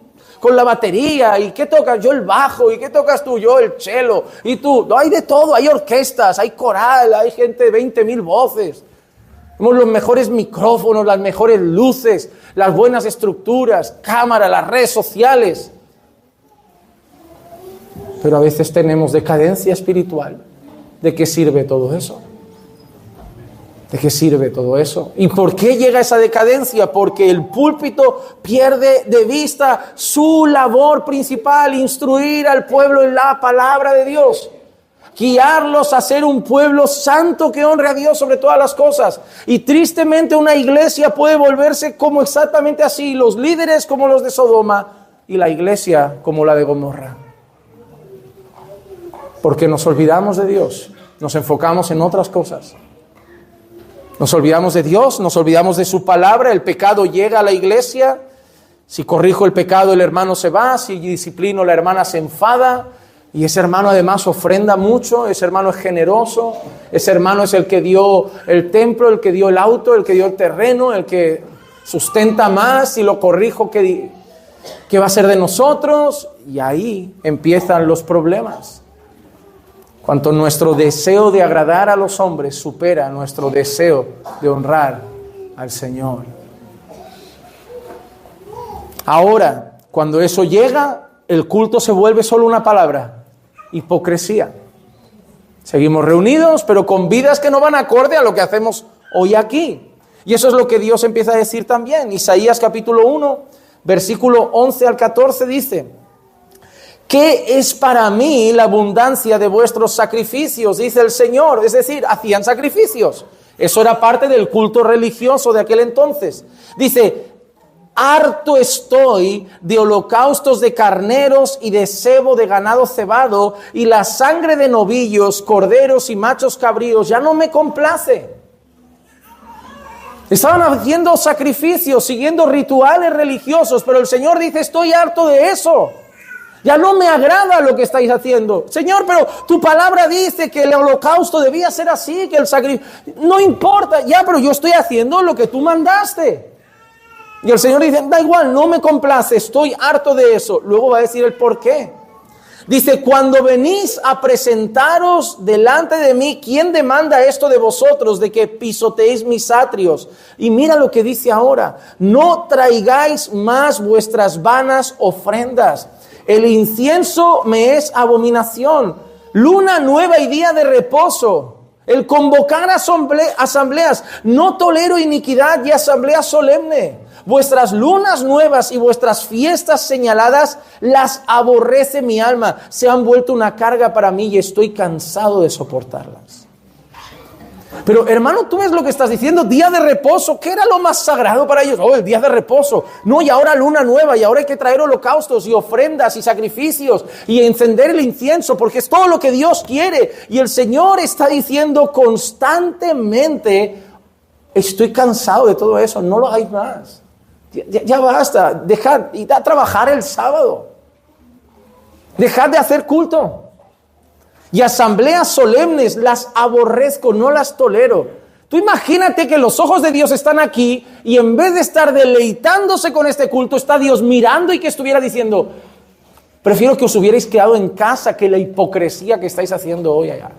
la batería. ¿Y qué tocas? Yo el bajo. ¿Y qué tocas tú? Yo el cello. Y tú, no, hay de todo. Hay orquestas, hay coral, hay gente de 20,000 voces. Tenemos los mejores micrófonos, las mejores luces, las buenas estructuras, cámaras, las redes sociales. Pero a veces tenemos decadencia espiritual. ¿De qué sirve todo eso? ¿De qué sirve todo eso? ¿Y por qué llega esa decadencia? Porque el púlpito pierde de vista su labor principal, instruir al pueblo en la palabra de Dios. Guiarlos a ser un pueblo santo que honre a Dios sobre todas las cosas. Y tristemente una iglesia puede volverse como exactamente así, los líderes como los de Sodoma y la iglesia como la de Gomorra. Porque nos olvidamos de Dios, nos enfocamos en otras cosas. Nos olvidamos de Dios, nos olvidamos de su palabra, el pecado llega a la iglesia, si corrijo el pecado el hermano se va, si disciplino la hermana se enfada, y ese hermano además ofrenda mucho, ese hermano es generoso, ese hermano es el que dio el templo, el que dio el auto, el que dio el terreno, el que sustenta más, y lo corrijo, ¿qué va a ser de nosotros? Y ahí empiezan los problemas. Cuanto nuestro deseo de agradar a los hombres supera nuestro deseo de honrar al Señor. Ahora, cuando eso llega, el culto se vuelve solo una palabra: hipocresía. Seguimos reunidos, pero con vidas que no van acorde a lo que hacemos hoy aquí. Y eso es lo que Dios empieza a decir también. Isaías capítulo 1, versículo 11 al 14 dice: ¿qué es para mí la abundancia de vuestros sacrificios? Dice el Señor. Es decir, hacían sacrificios. Eso era parte del culto religioso de aquel entonces. Dice, harto estoy de holocaustos de carneros y de sebo de ganado cebado, y la sangre de novillos, corderos y machos cabríos ya no me complace. Estaban haciendo sacrificios, siguiendo rituales religiosos, pero el Señor dice, estoy harto de eso. Ya no me agrada lo que estáis haciendo. Señor, pero tu palabra dice que el holocausto debía ser así, que el sacrificio... No importa, ya, pero yo estoy haciendo lo que tú mandaste. Y el Señor dice, da igual, no me complace, estoy harto de eso. Luego va a decir el por qué. Dice, cuando venís a presentaros delante de mí, ¿quién demanda esto de vosotros, de que pisoteéis mis atrios? Y mira lo que dice ahora, no traigáis más vuestras vanas ofrendas. El incienso me es abominación, luna nueva y día de reposo. El convocar asambleas, no tolero iniquidad y asamblea solemne. Vuestras lunas nuevas y vuestras fiestas señaladas las aborrece mi alma. Se han vuelto una carga para mí y estoy cansado de soportarlas. Pero hermano, tú ves lo que estás diciendo, día de reposo. ¿Qué era lo más sagrado para ellos? Oh, el día de reposo. No, y ahora luna nueva, y ahora hay que traer holocaustos y ofrendas y sacrificios y encender el incienso, porque es todo lo que Dios quiere. Y el Señor está diciendo constantemente, estoy cansado de todo eso, no lo hagáis más. Ya basta, dejad, id a trabajar el sábado. Dejad de hacer culto. Y asambleas solemnes las aborrezco, no las tolero. Tú imagínate que los ojos de Dios están aquí y en vez de estar deleitándose con este culto, está Dios mirando y que estuviera diciendo, prefiero que os hubierais quedado en casa que la hipocresía que estáis haciendo hoy allá.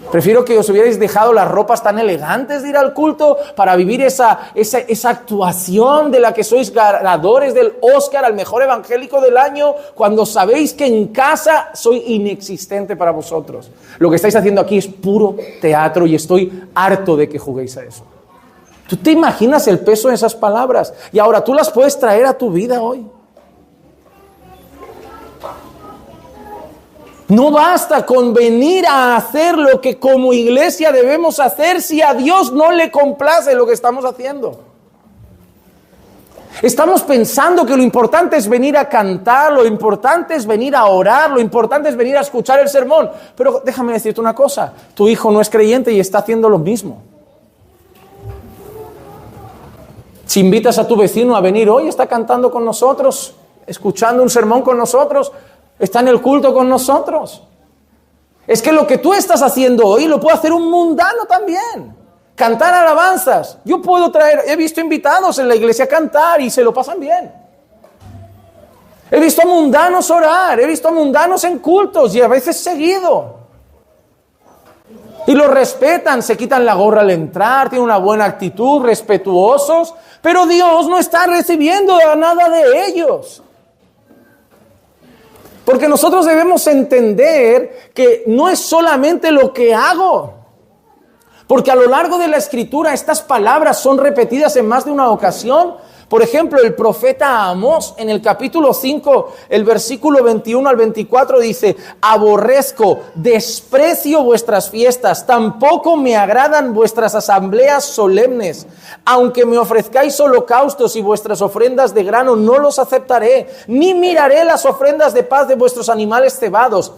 Prefiero que os hubierais dejado las ropas tan elegantes de ir al culto para vivir esa actuación de la que sois ganadores del Oscar al mejor evangélico del año, cuando sabéis que en casa soy inexistente para vosotros. Lo que estáis haciendo aquí es puro teatro y estoy harto de que juguéis a eso. ¿Tú te imaginas el peso de esas palabras? Y ahora tú las puedes traer a tu vida hoy. No basta con venir a hacer lo que como iglesia debemos hacer si a Dios no le complace lo que estamos haciendo. Estamos pensando que lo importante es venir a cantar, lo importante es venir a orar, lo importante es venir a escuchar el sermón. Pero déjame decirte una cosa, tu hijo no es creyente y está haciendo lo mismo. Si invitas a tu vecino a venir hoy, está cantando con nosotros, escuchando un sermón con nosotros, está en el culto con nosotros. Es que lo que tú estás haciendo hoy lo puede hacer un mundano también. Cantar alabanzas. Yo puedo traer, he visto invitados en la iglesia cantar y se lo pasan bien. He visto a mundanos orar, he visto a mundanos en cultos y a veces seguido. Y lo respetan, se quitan la gorra al entrar, tienen una buena actitud, respetuosos, pero Dios no está recibiendo nada de ellos. Porque nosotros debemos entender que no es solamente lo que hago. Porque a lo largo de la Escritura estas palabras son repetidas en más de una ocasión. Por ejemplo, el profeta Amós en el capítulo 5, el versículo 21 al 24 dice: aborrezco, desprecio vuestras fiestas, tampoco me agradan vuestras asambleas solemnes. Aunque me ofrezcáis holocaustos y vuestras ofrendas de grano, no los aceptaré, ni miraré las ofrendas de paz de vuestros animales cebados.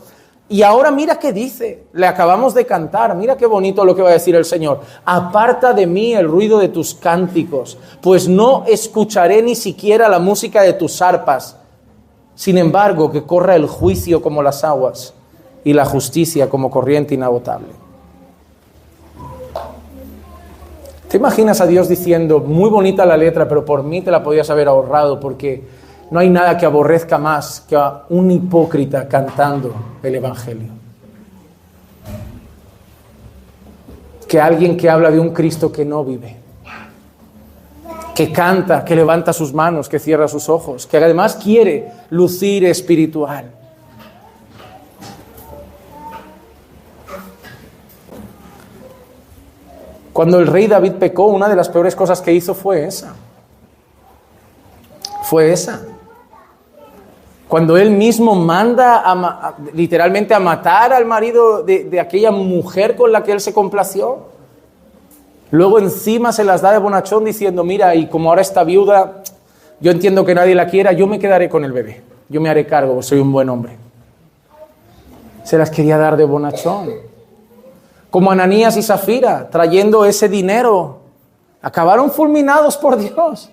Y ahora mira qué dice, le acabamos de cantar, mira qué bonito lo que va a decir el Señor. Aparta de mí el ruido de tus cánticos, pues no escucharé ni siquiera la música de tus arpas. Sin embargo, que corra el juicio como las aguas y la justicia como corriente inagotable. ¿Te imaginas a Dios diciendo, muy bonita la letra, pero por mí te la podías haber ahorrado, porque no hay nada que aborrezca más que a un hipócrita cantando el Evangelio? Que alguien que habla de un Cristo que no vive, que canta, que levanta sus manos, que cierra sus ojos, que además quiere lucir espiritual. Cuando el rey David pecó, una de las peores cosas que hizo fue esa. Cuando él mismo manda literalmente a matar al marido de aquella mujer con la que él se complació. Luego encima se las da de bonachón diciendo, mira, y como ahora está viuda, yo entiendo que nadie la quiera, yo me quedaré con el bebé. Yo me haré cargo, soy un buen hombre. Se las quería dar de bonachón. Como Ananías y Zafira, trayendo ese dinero. Acabaron fulminados por Dios.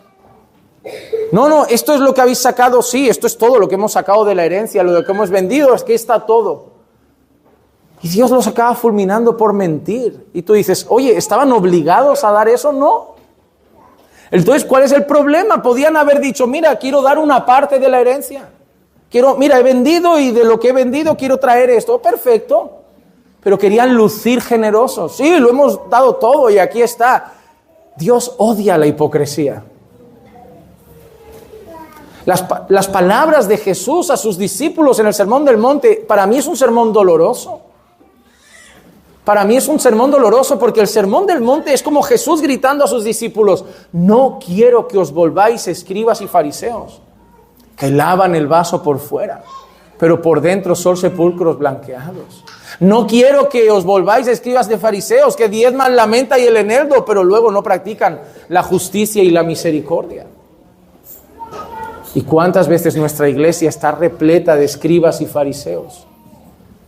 No, esto es lo que habéis sacado, sí, esto es todo lo que hemos sacado de la herencia, lo que hemos vendido, es que está todo. Y Dios los acaba fulminando por mentir. Y tú dices, oye, ¿estaban obligados a dar eso? No. Entonces, ¿cuál es el problema? Podían haber dicho, mira, quiero dar una parte de la herencia. Mira, he vendido y de lo que he vendido quiero traer esto. Perfecto. Pero querían lucir generosos. Sí, lo hemos dado todo y aquí está. Dios odia la hipocresía. Las palabras de Jesús a sus discípulos en el Sermón del Monte, para mí es un sermón doloroso. Para mí es un sermón doloroso porque el Sermón del Monte es como Jesús gritando a sus discípulos, no quiero que os volváis escribas y fariseos, que lavan el vaso por fuera, pero por dentro son sepulcros blanqueados. No quiero que os volváis escribas de fariseos, que diezman la menta y el eneldo, pero luego no practican la justicia y la misericordia. ¿Y cuántas veces nuestra iglesia está repleta de escribas y fariseos?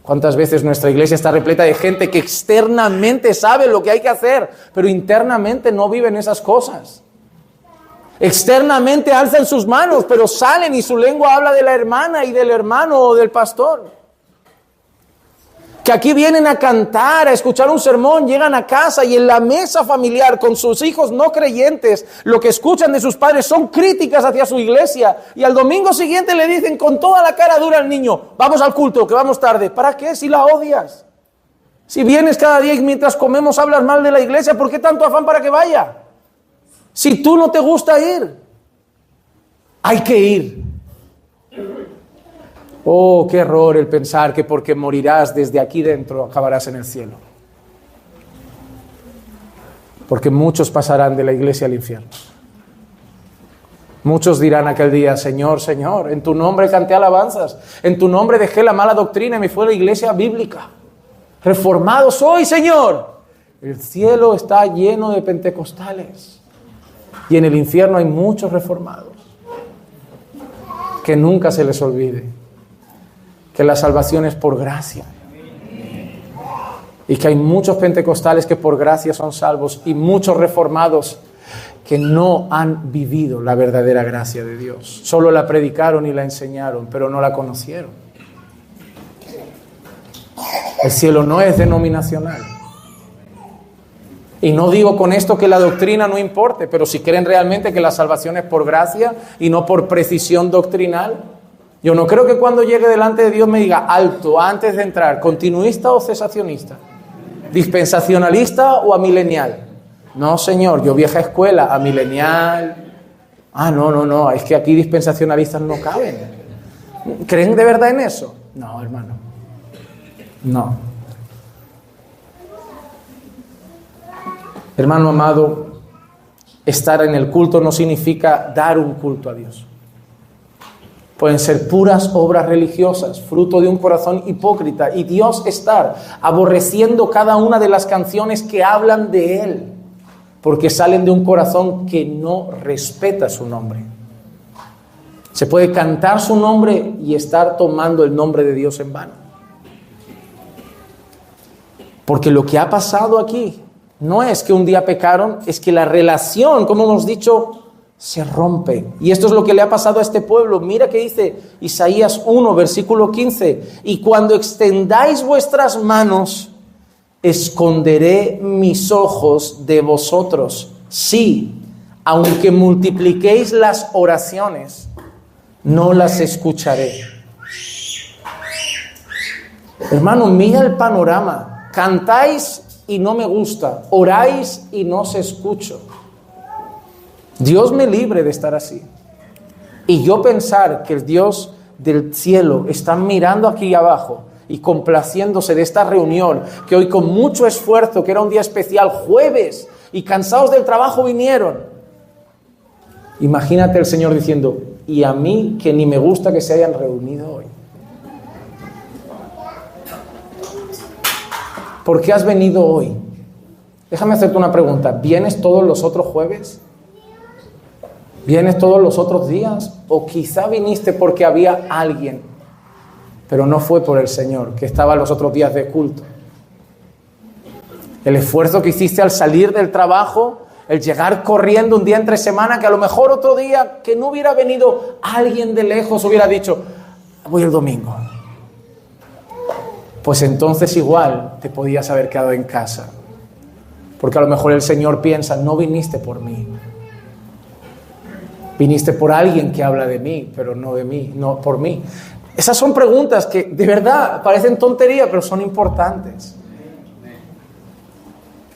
¿Cuántas veces nuestra iglesia está repleta de gente que externamente sabe lo que hay que hacer, pero internamente no viven esas cosas? Externamente alzan sus manos, pero salen y su lengua habla de la hermana y del hermano o del pastor. Que aquí vienen a cantar, a escuchar un sermón, llegan a casa y en la mesa familiar con sus hijos no creyentes, lo que escuchan de sus padres son críticas hacia su iglesia. Y al domingo siguiente le dicen con toda la cara dura al niño, vamos al culto, que vamos tarde. ¿Para qué? Si la odias. Si vienes cada día y mientras comemos hablas mal de la iglesia, ¿por qué tanto afán para que vaya? Si tú no te gusta ir, hay que ir. Oh, qué error el pensar que porque morirás desde aquí dentro acabarás en el cielo. Porque muchos pasarán de la iglesia al infierno. Muchos dirán aquel día, Señor, Señor, en tu nombre canté alabanzas, en tu nombre dejé la mala doctrina y me fui a la iglesia bíblica. Reformado soy, Señor. El cielo está lleno de pentecostales y en el infierno hay muchos reformados. Que nunca se les olvide que la salvación es por gracia y que hay muchos pentecostales que por gracia son salvos y muchos reformados que no han vivido la verdadera gracia de Dios. Solo la predicaron y la enseñaron, pero no la conocieron. El cielo no es denominacional. Y no digo con esto que la doctrina no importe, pero si creen realmente que la salvación es por gracia y no por precisión doctrinal, yo no creo que cuando llegue delante de Dios me diga, alto, antes de entrar, ¿continuista o cesacionista? ¿Dispensacionalista o amilenial? No, señor, yo vieja escuela, amilenial. No, es que aquí dispensacionalistas no caben. ¿Creen de verdad en eso? No, hermano. No. Hermano amado, estar en el culto no significa dar un culto a Dios. Pueden ser puras obras religiosas, fruto de un corazón hipócrita, y Dios estar aborreciendo cada una de las canciones que hablan de Él, porque salen de un corazón que no respeta su nombre. Se puede cantar su nombre y estar tomando el nombre de Dios en vano. Porque lo que ha pasado aquí no es que un día pecaron, es que la relación, como hemos dicho, se rompe. Y esto es lo que le ha pasado a este pueblo. Mira que dice Isaías 1, versículo 15. Y cuando extendáis vuestras manos, esconderé mis ojos de vosotros. Sí, aunque multipliquéis las oraciones, no las escucharé. Hermano, mira el panorama. Cantáis y no me gusta. Oráis y no se escucho. Dios me libre de estar así. Y yo pensar que el Dios del cielo está mirando aquí abajo y complaciéndose de esta reunión, que hoy con mucho esfuerzo, que era un día especial, jueves, y cansados del trabajo vinieron. Imagínate el Señor diciendo, y a mí que ni me gusta que se hayan reunido hoy? ¿Por qué has venido hoy? Déjame hacerte una pregunta. ¿Vienes todos los otros jueves? ¿Vienes todos los otros días? ¿O quizá viniste porque había alguien, pero no fue por el Señor, que estaba los otros días de culto? El esfuerzo que hiciste al salir del trabajo, el llegar corriendo un día entre semana, que a lo mejor otro día que no hubiera venido alguien de lejos hubiera dicho, voy el domingo. Pues entonces igual te podías haber quedado en casa. Porque a lo mejor el Señor piensa, no viniste por mí. Viniste por alguien que habla de mí, pero no de mí, no por mí. Esas son preguntas que de verdad parecen tonterías, pero son importantes.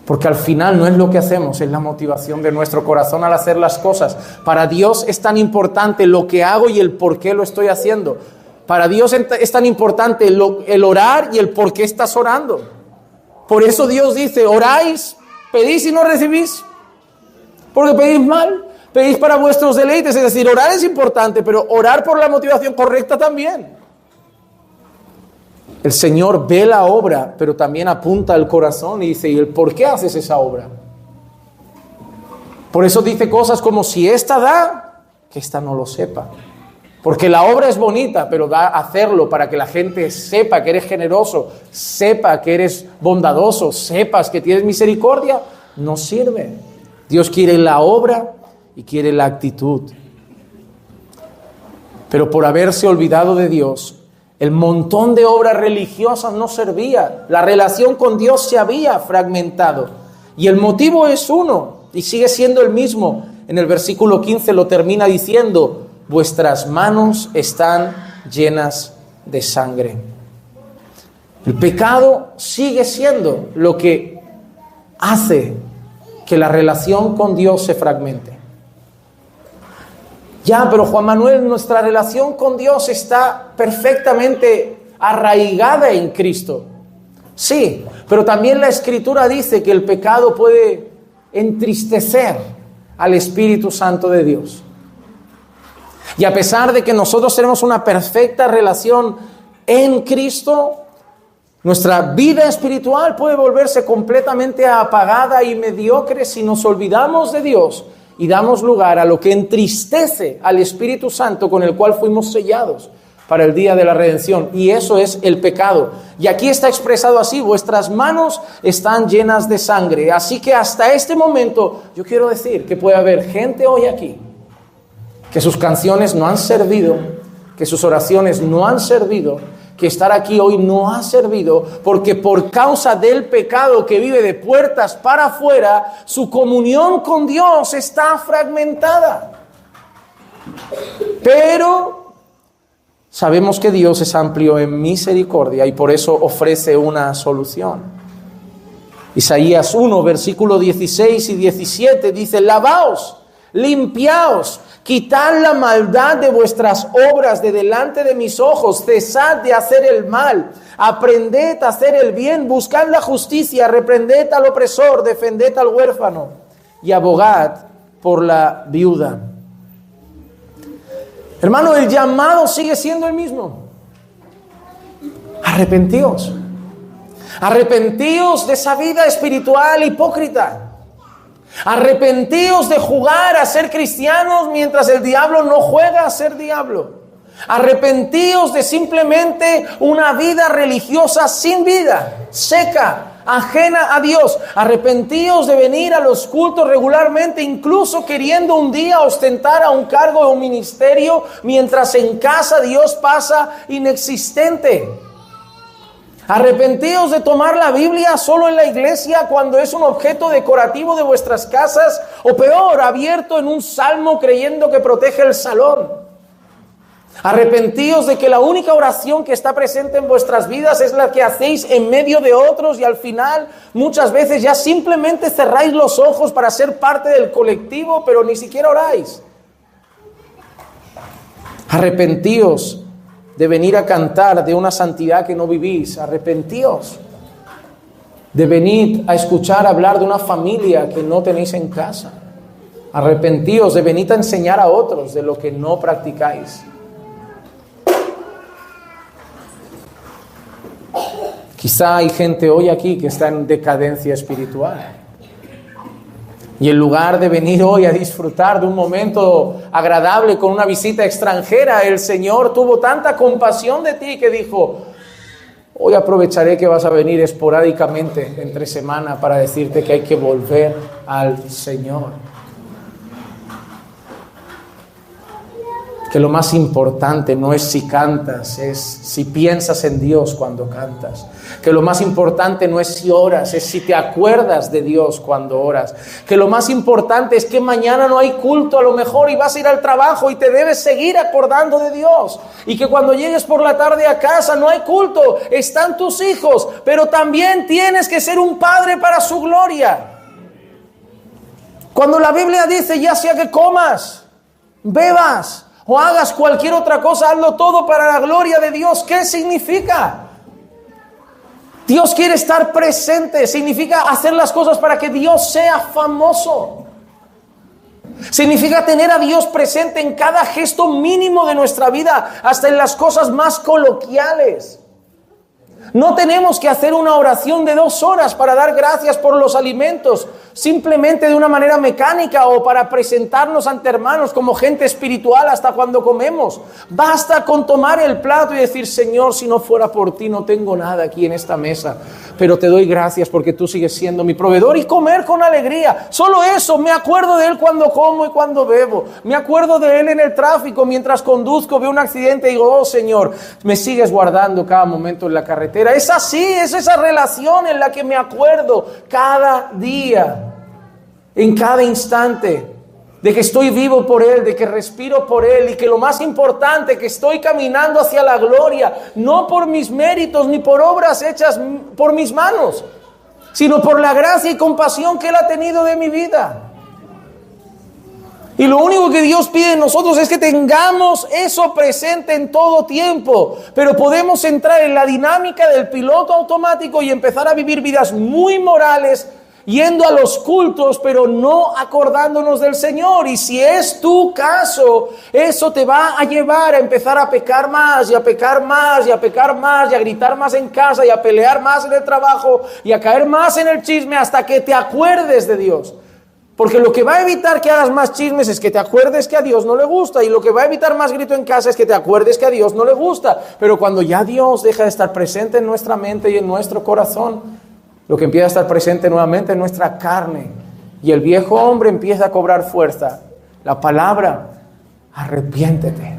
Porque al final no es lo que hacemos, es la motivación de nuestro corazón al hacer las cosas. Para Dios es tan importante lo que hago y el por qué lo estoy haciendo. Para Dios es tan importante el orar y el por qué estás orando. Por eso Dios dice, oráis, pedís y no recibís. Porque pedís mal, pedís para vuestros deleites. Es decir, orar es importante, pero orar por la motivación correcta también. El Señor ve la obra, pero también apunta al corazón y dice, ¿y el por qué haces esa obra? Por eso dice cosas como, si esta da, que esta no lo sepa. Porque la obra es bonita, pero da a hacerlo para que la gente sepa que eres generoso, sepa que eres bondadoso, sepas que tienes misericordia, no sirve. Dios quiere la obra y quiere la actitud. Pero por haberse olvidado de Dios, el montón de obras religiosas no servía. La relación con Dios se había fragmentado. Y el motivo es uno, y sigue siendo el mismo. En el versículo 15 lo termina diciendo, vuestras manos están llenas de sangre. El pecado sigue siendo lo que hace que la relación con Dios se fragmente. Ya, pero Juan Manuel, nuestra relación con Dios está perfectamente arraigada en Cristo. Sí, pero también la Escritura dice que el pecado puede entristecer al Espíritu Santo de Dios. Y a pesar de que nosotros tenemos una perfecta relación en Cristo, nuestra vida espiritual puede volverse completamente apagada y mediocre si nos olvidamos de Dios y damos lugar a lo que entristece al Espíritu Santo con el cual fuimos sellados para el día de la redención. Y eso es el pecado. Y aquí está expresado así, vuestras manos están llenas de sangre. Así que hasta este momento yo quiero decir que puede haber gente hoy aquí que sus canciones no han servido, que sus oraciones no han servido, que estar aquí hoy no ha servido, porque por causa del pecado que vive de puertas para afuera, su comunión con Dios está fragmentada. Pero sabemos que Dios es amplio en misericordia y por eso ofrece una solución. Isaías 1, versículo 16 y 17 dice, lavaos, limpiaos, quitad la maldad de vuestras obras de delante de mis ojos, cesad de hacer el mal, aprended a hacer el bien, buscad la justicia, reprended al opresor, defended al huérfano y abogad por la viuda. Hermano, el llamado sigue siendo el mismo. Arrepentíos. Arrepentíos de esa vida espiritual hipócrita. Arrepentíos de jugar a ser cristianos mientras el diablo no juega a ser diablo. Arrepentíos de simplemente una vida religiosa sin vida, seca, ajena a Dios. Arrepentíos de venir a los cultos regularmente, incluso queriendo un día ostentar a un cargo o un ministerio, mientras en casa Dios pasa inexistente. Arrepentíos de tomar la Biblia solo en la iglesia cuando es un objeto decorativo de vuestras casas, o peor, abierto en un salmo creyendo que protege el salón. Arrepentíos de que la única oración que está presente en vuestras vidas es la que hacéis en medio de otros y al final muchas veces ya simplemente cerráis los ojos para ser parte del colectivo, pero ni siquiera oráis. Arrepentíos de venir a cantar de una santidad que no vivís. Arrepentíos de venir a escuchar hablar de una familia que no tenéis en casa. Arrepentíos, de venid a enseñar a otros de lo que no practicáis. Quizá hay gente hoy aquí que está en decadencia espiritual. Y en lugar de venir hoy a disfrutar de un momento agradable con una visita extranjera, el Señor tuvo tanta compasión de ti que dijo: hoy aprovecharé que vas a venir esporádicamente entre semana para decirte que hay que volver al Señor. Que lo más importante no es si cantas, es si piensas en Dios cuando cantas. Que lo más importante no es si oras, es si te acuerdas de Dios cuando oras. Que lo más importante es que mañana no hay culto a lo mejor y vas a ir al trabajo y te debes seguir acordando de Dios. Y que cuando llegues por la tarde a casa no hay culto, están tus hijos, pero también tienes que ser un padre para su gloria. Cuando la Biblia dice, ya sea que comas, bebas o hagas cualquier otra cosa, hazlo todo para la gloria de Dios. ¿Qué significa? Dios quiere estar presente. Significa hacer las cosas para que Dios sea famoso. Significa tener a Dios presente en cada gesto mínimo de nuestra vida, hasta en las cosas más coloquiales. No tenemos que hacer una oración de 2 horas para dar gracias por los alimentos, simplemente de una manera mecánica o para presentarnos ante hermanos como gente espiritual hasta cuando comemos. Basta con tomar el plato y decir: Señor, si no fuera por ti no tengo nada aquí en esta mesa, pero te doy gracias porque tú sigues siendo mi proveedor, y comer con alegría. Solo eso, me acuerdo de Él cuando como y cuando bebo. Me acuerdo de Él en el tráfico, mientras conduzco, veo un accidente y digo: oh Señor, me sigues guardando cada momento en la carretera. Es así, es esa relación en la que me acuerdo cada día, en cada instante, de que estoy vivo por Él, de que respiro por Él, y que lo más importante, que estoy caminando hacia la gloria, no por mis méritos ni por obras hechas por mis manos, sino por la gracia y compasión que Él ha tenido de mi vida. Y lo único que Dios pide de nosotros es que tengamos eso presente en todo tiempo. Pero podemos entrar en la dinámica del piloto automático y empezar a vivir vidas muy morales, yendo a los cultos, pero no acordándonos del Señor. Y si es tu caso, eso te va a llevar a empezar a pecar más, y a pecar más, y a pecar más, y a gritar más en casa, y a pelear más en el trabajo, y a caer más en el chisme, hasta que te acuerdes de Dios. Porque lo que va a evitar que hagas más chismes es que te acuerdes que a Dios no le gusta. Y lo que va a evitar más grito en casa es que te acuerdes que a Dios no le gusta. Pero cuando ya Dios deja de estar presente en nuestra mente y en nuestro corazón, lo que empieza a estar presente nuevamente es nuestra carne. Y el viejo hombre empieza a cobrar fuerza. La palabra: arrepiéntete.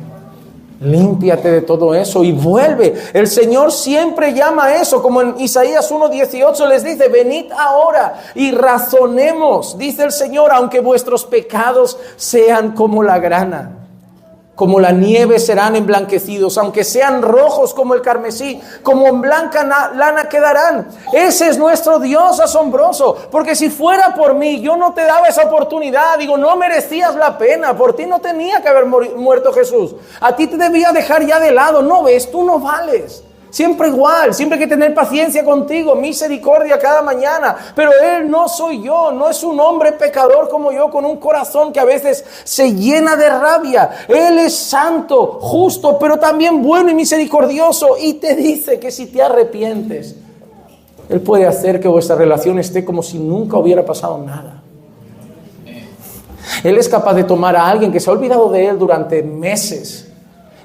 Límpiate de todo eso y vuelve. El Señor siempre llama a eso, como en Isaías 1:18 les dice: venid ahora y razonemos, dice el Señor, aunque vuestros pecados sean como la grana, como la nieve serán emblanquecidos, aunque sean rojos como el carmesí, como en blanca lana quedarán. Ese es nuestro Dios asombroso, porque si fuera por mí, yo no te daba esa oportunidad. Digo, no merecías la pena, por ti no tenía que haber muerto Jesús, a ti te debía dejar ya de lado. No ves, tú no vales. Siempre igual, siempre hay que tener paciencia contigo, misericordia cada mañana. Pero Él no soy yo, no es un hombre pecador como yo, con un corazón que a veces se llena de rabia. Él es santo, justo, pero también bueno y misericordioso. Y te dice que si te arrepientes, Él puede hacer que vuestra relación esté como si nunca hubiera pasado nada. Él es capaz de tomar a alguien que se ha olvidado de Él durante meses,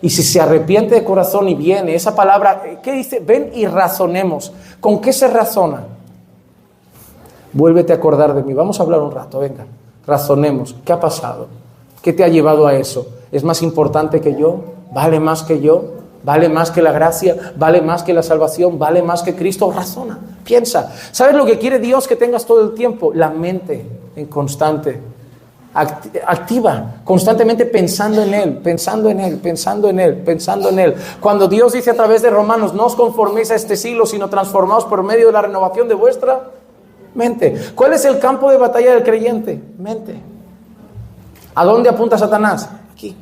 y si se arrepiente de corazón y viene, esa palabra, ¿qué dice? Ven y razonemos. ¿Con qué se razona? Vuélvete a acordar de mí. Vamos a hablar un rato, venga. Razonemos. ¿Qué ha pasado? ¿Qué te ha llevado a eso? ¿Es más importante que yo? ¿Vale más que yo? ¿Vale más que la gracia? ¿Vale más que la salvación? ¿Vale más que Cristo? Razona, piensa. ¿Sabes lo que quiere Dios que tengas todo el tiempo? La mente en constante. Activa, constantemente pensando en Él, pensando en Él, pensando en Él, pensando en Él. Cuando Dios dice a través de Romanos: no os conforméis a este siglo, sino transformaos por medio de la renovación de vuestra mente. ¿Cuál es el campo de batalla del creyente? Mente. ¿A dónde apunta Satanás? Aquí.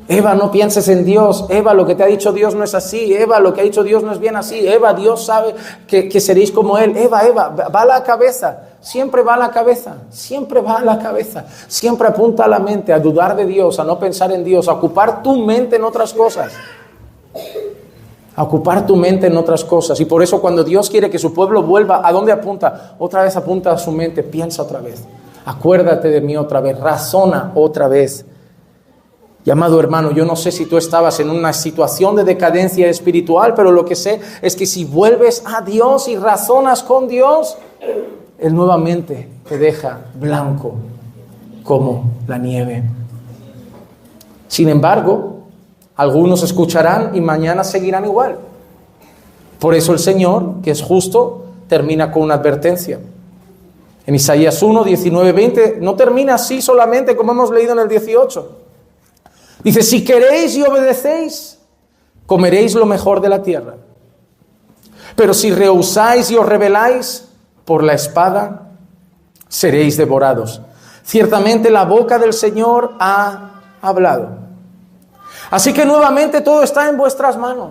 Eva, no pienses en Dios. Eva, lo que te ha dicho Dios no es así. Eva, lo que ha dicho Dios no es bien así. Eva, Dios sabe que seréis como Él. Eva, va a la cabeza. Siempre va a la cabeza. Siempre va a la cabeza. Siempre apunta a la mente, a dudar de Dios, a no pensar en Dios, a ocupar tu mente en otras cosas. A ocupar tu mente en otras cosas. Y por eso cuando Dios quiere que su pueblo vuelva, ¿a dónde apunta? Otra vez apunta a su mente. Piensa otra vez. Acuérdate de mí otra vez. Razona otra vez. Y amado hermano, yo no sé si tú estabas en una situación de decadencia espiritual, pero lo que sé es que si vuelves a Dios y razonas con Dios, Él nuevamente te deja blanco como la nieve. Sin embargo, algunos escucharán y mañana seguirán igual. Por eso el Señor, que es justo, termina con una advertencia. En Isaías 1, 19, 20, no termina así solamente como hemos leído en el 18. Dice, si queréis y obedecéis, comeréis lo mejor de la tierra. Pero si rehusáis y os rebeláis, por la espada seréis devorados. Ciertamente la boca del Señor ha hablado. Así que nuevamente todo está en vuestras manos.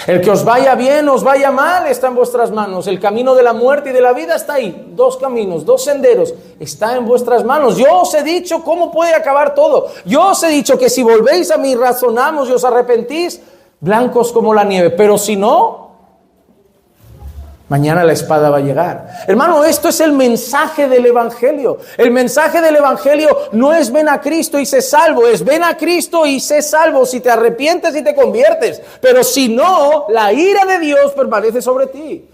El que os vaya bien, os vaya mal, está en vuestras manos. El camino de la muerte y de la vida está ahí. 2 caminos, 2 senderos. Está en vuestras manos. Yo os he dicho cómo puede acabar todo. Yo os he dicho que si volvéis a mí, razonamos y os arrepentís, blancos como la nieve. Pero si no, mañana la espada va a llegar. Hermano, esto es el mensaje del Evangelio. El mensaje del Evangelio no es ven a Cristo y sé salvo, es ven a Cristo y sé salvo si te arrepientes y te conviertes. Pero si no, la ira de Dios permanece sobre ti.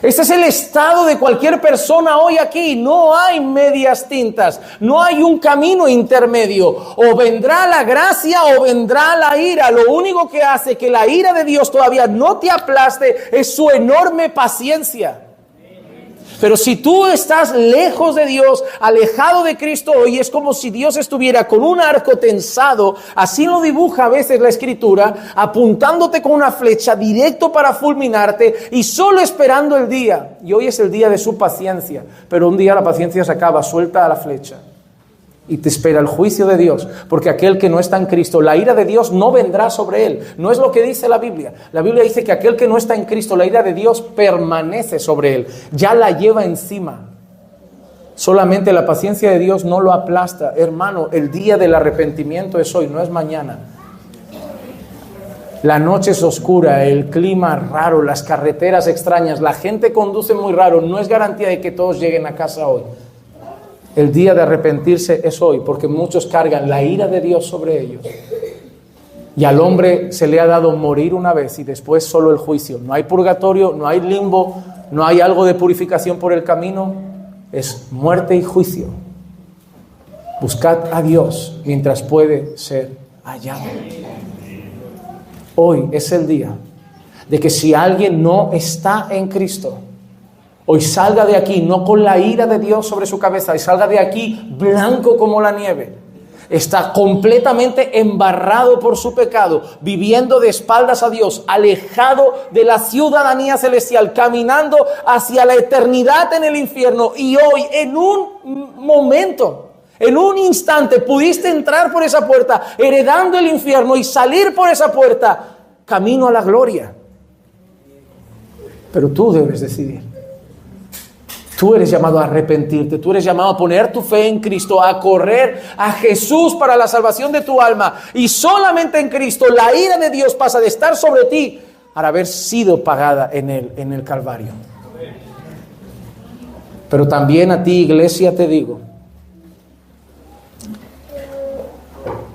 Este es el estado de cualquier persona hoy aquí. No hay medias tintas, no hay un camino intermedio. O vendrá la gracia o vendrá la ira. Lo único que hace que la ira de Dios todavía no te aplaste es su enorme paciencia. Pero si tú estás lejos de Dios, alejado de Cristo hoy, es como si Dios estuviera con un arco tensado, así lo dibuja a veces la Escritura, apuntándote con una flecha directo para fulminarte y solo esperando el día. Y hoy es el día de su paciencia, pero un día la paciencia se acaba, suelta la flecha y te espera el juicio de Dios, porque aquel que no está en Cristo, la ira de Dios no vendrá sobre él. No es lo que dice la Biblia. La Biblia dice que aquel que no está en Cristo, la ira de Dios permanece sobre él, ya la lleva encima. Solamente la paciencia de Dios no lo aplasta. Hermano, el día del arrepentimiento es hoy, no es mañana. La noche es oscura, el clima raro, las carreteras extrañas, la gente conduce muy raro. No es garantía de que todos lleguen a casa hoy. El día de arrepentirse es hoy, porque muchos cargan la ira de Dios sobre ellos. Y al hombre se le ha dado morir una vez y después solo el juicio. No hay purgatorio, no hay limbo, no hay algo de purificación por el camino. Es muerte y juicio. Buscad a Dios mientras puede ser hallado. Hoy es el día de que si alguien no está en Cristo, hoy salga de aquí, no con la ira de Dios sobre su cabeza, y salga de aquí blanco como la nieve. Está completamente embarrado por su pecado, viviendo de espaldas a Dios, alejado de la ciudadanía celestial, caminando hacia la eternidad en el infierno. Y hoy, en un momento, en un instante, pudiste entrar por esa puerta, heredando el infierno, y salir por esa puerta, camino a la gloria. Pero tú debes decidir. Tú eres llamado a arrepentirte, tú eres llamado a poner tu fe en Cristo, a correr a Jesús para la salvación de tu alma. Y solamente en Cristo la ira de Dios pasa de estar sobre ti a haber sido pagada en Él, en el Calvario. Pero también a ti, iglesia, te digo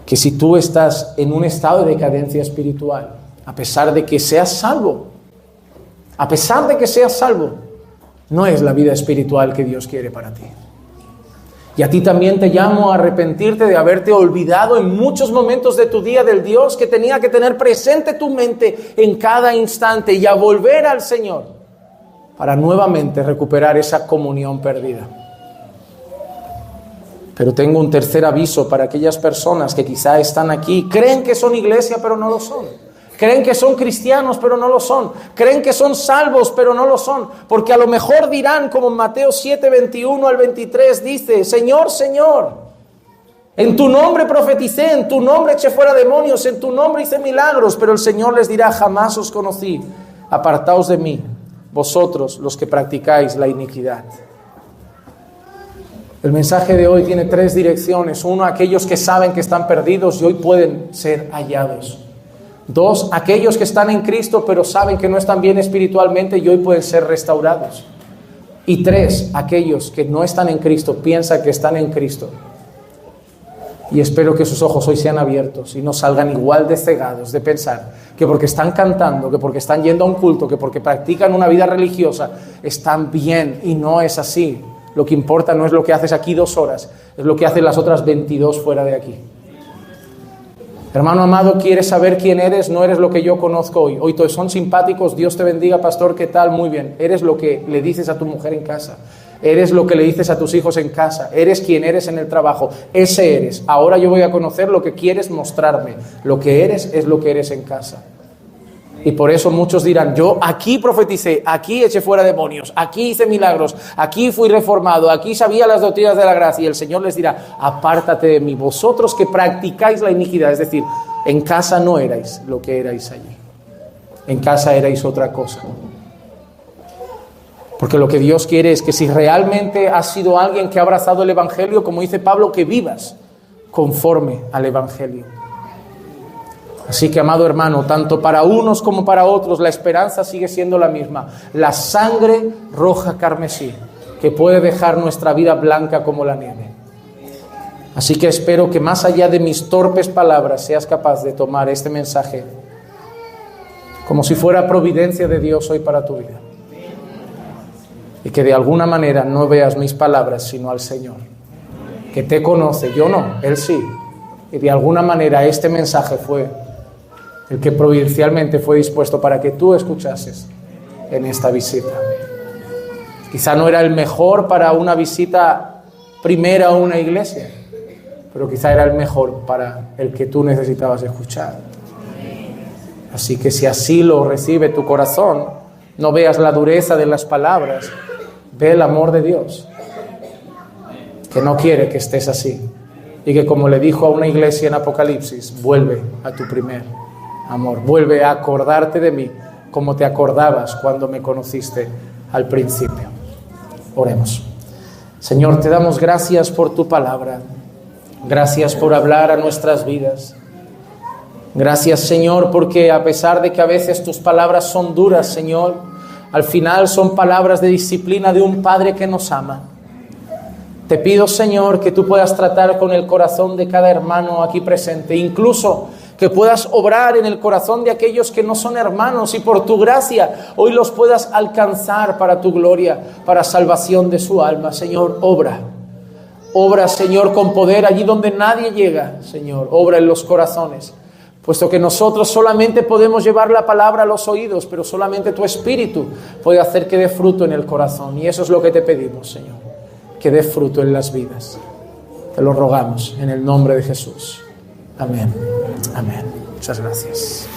que si tú estás en un estado de decadencia espiritual, a pesar de que seas salvo, no es la vida espiritual que Dios quiere para ti. Y a ti también te llamo a arrepentirte de haberte olvidado en muchos momentos de tu día del Dios que tenía que tener presente tu mente en cada instante, y a volver al Señor para nuevamente recuperar esa comunión perdida. Pero tengo un tercer aviso para aquellas personas que quizá están aquí, creen que son iglesia pero no lo son. Creen que son cristianos, pero no lo son. Creen que son salvos, pero no lo son. Porque a lo mejor dirán, como en Mateo 7, 21 al 23 dice: Señor, Señor, En tu nombre profeticé, en tu nombre eché fuera demonios, en tu nombre hice milagros, pero el Señor les dirá: jamás os conocí, apartaos de mí, vosotros los que practicáis la iniquidad. El mensaje de hoy tiene 3 direcciones. 1, aquellos que saben que están perdidos y hoy pueden ser hallados. 2, aquellos que están en Cristo pero saben que no están bien espiritualmente y hoy pueden ser restaurados. Y 3, aquellos que no están en Cristo, piensan que están en Cristo. Y espero que sus ojos hoy sean abiertos y no salgan igual de cegados de pensar que porque están cantando, que porque están yendo a un culto, que porque practican una vida religiosa, están bien, y no es así. Lo que importa no es lo que haces aquí 2 horas, es lo que haces las otras 22 fuera de aquí. Hermano amado, ¿quieres saber quién eres? No eres lo que yo conozco hoy. Hoy todos son simpáticos, Dios te bendiga, pastor, ¿qué tal? Muy bien. Eres lo que le dices a tu mujer en casa. Eres lo que le dices a tus hijos en casa. Eres quien eres en el trabajo. Ese eres. Ahora yo voy a conocer lo que quieres mostrarme. Lo que eres es lo que eres en casa. Y por eso muchos dirán: yo aquí profeticé, aquí eché fuera demonios, aquí hice milagros, aquí fui reformado, aquí sabía las doctrinas de la gracia. Y el Señor les dirá: apártate de mí, vosotros que practicáis la iniquidad. Es decir, en casa no erais lo que erais allí. En casa erais otra cosa. Porque lo que Dios quiere es que si realmente has sido alguien que ha abrazado el Evangelio, como dice Pablo, que vivas conforme al Evangelio. Así que, amado hermano, tanto para unos como para otros, la esperanza sigue siendo la misma. La sangre roja carmesí, que puede dejar nuestra vida blanca como la nieve. Así que espero que más allá de mis torpes palabras seas capaz de tomar este mensaje como si fuera providencia de Dios hoy para tu vida. Y que de alguna manera no veas mis palabras sino al Señor, que te conoce, yo no, Él sí. Y de alguna manera este mensaje fue el que providencialmente fue dispuesto para que tú escuchases en esta visita. Quizá no era el mejor para una visita primera a una iglesia, pero quizá era el mejor para el que tú necesitabas escuchar. Así que si así lo recibe tu corazón, no veas la dureza de las palabras, ve el amor de Dios, que no quiere que estés así. Y que, como le dijo a una iglesia en Apocalipsis, vuelve a tu primer amor, vuelve a acordarte de mí como te acordabas cuando me conociste al principio. Oremos. Señor, te damos gracias por tu palabra. Gracias por hablar a nuestras vidas. Gracias, Señor, porque a pesar de que a veces tus palabras son duras, Señor, al final son palabras de disciplina de un Padre que nos ama. Te pido, Señor, que tú puedas tratar con el corazón de cada hermano aquí presente, incluso que puedas obrar en el corazón de aquellos que no son hermanos y por tu gracia hoy los puedas alcanzar para tu gloria, para salvación de su alma. Señor, obra. Obra, Señor, con poder allí donde nadie llega, Señor. Obra en los corazones, puesto que nosotros solamente podemos llevar la palabra a los oídos, pero solamente tu Espíritu puede hacer que dé fruto en el corazón. Y eso es lo que te pedimos, Señor, que dé fruto en las vidas. Te lo rogamos en el nombre de Jesús. Amén. Amén. Muchas gracias.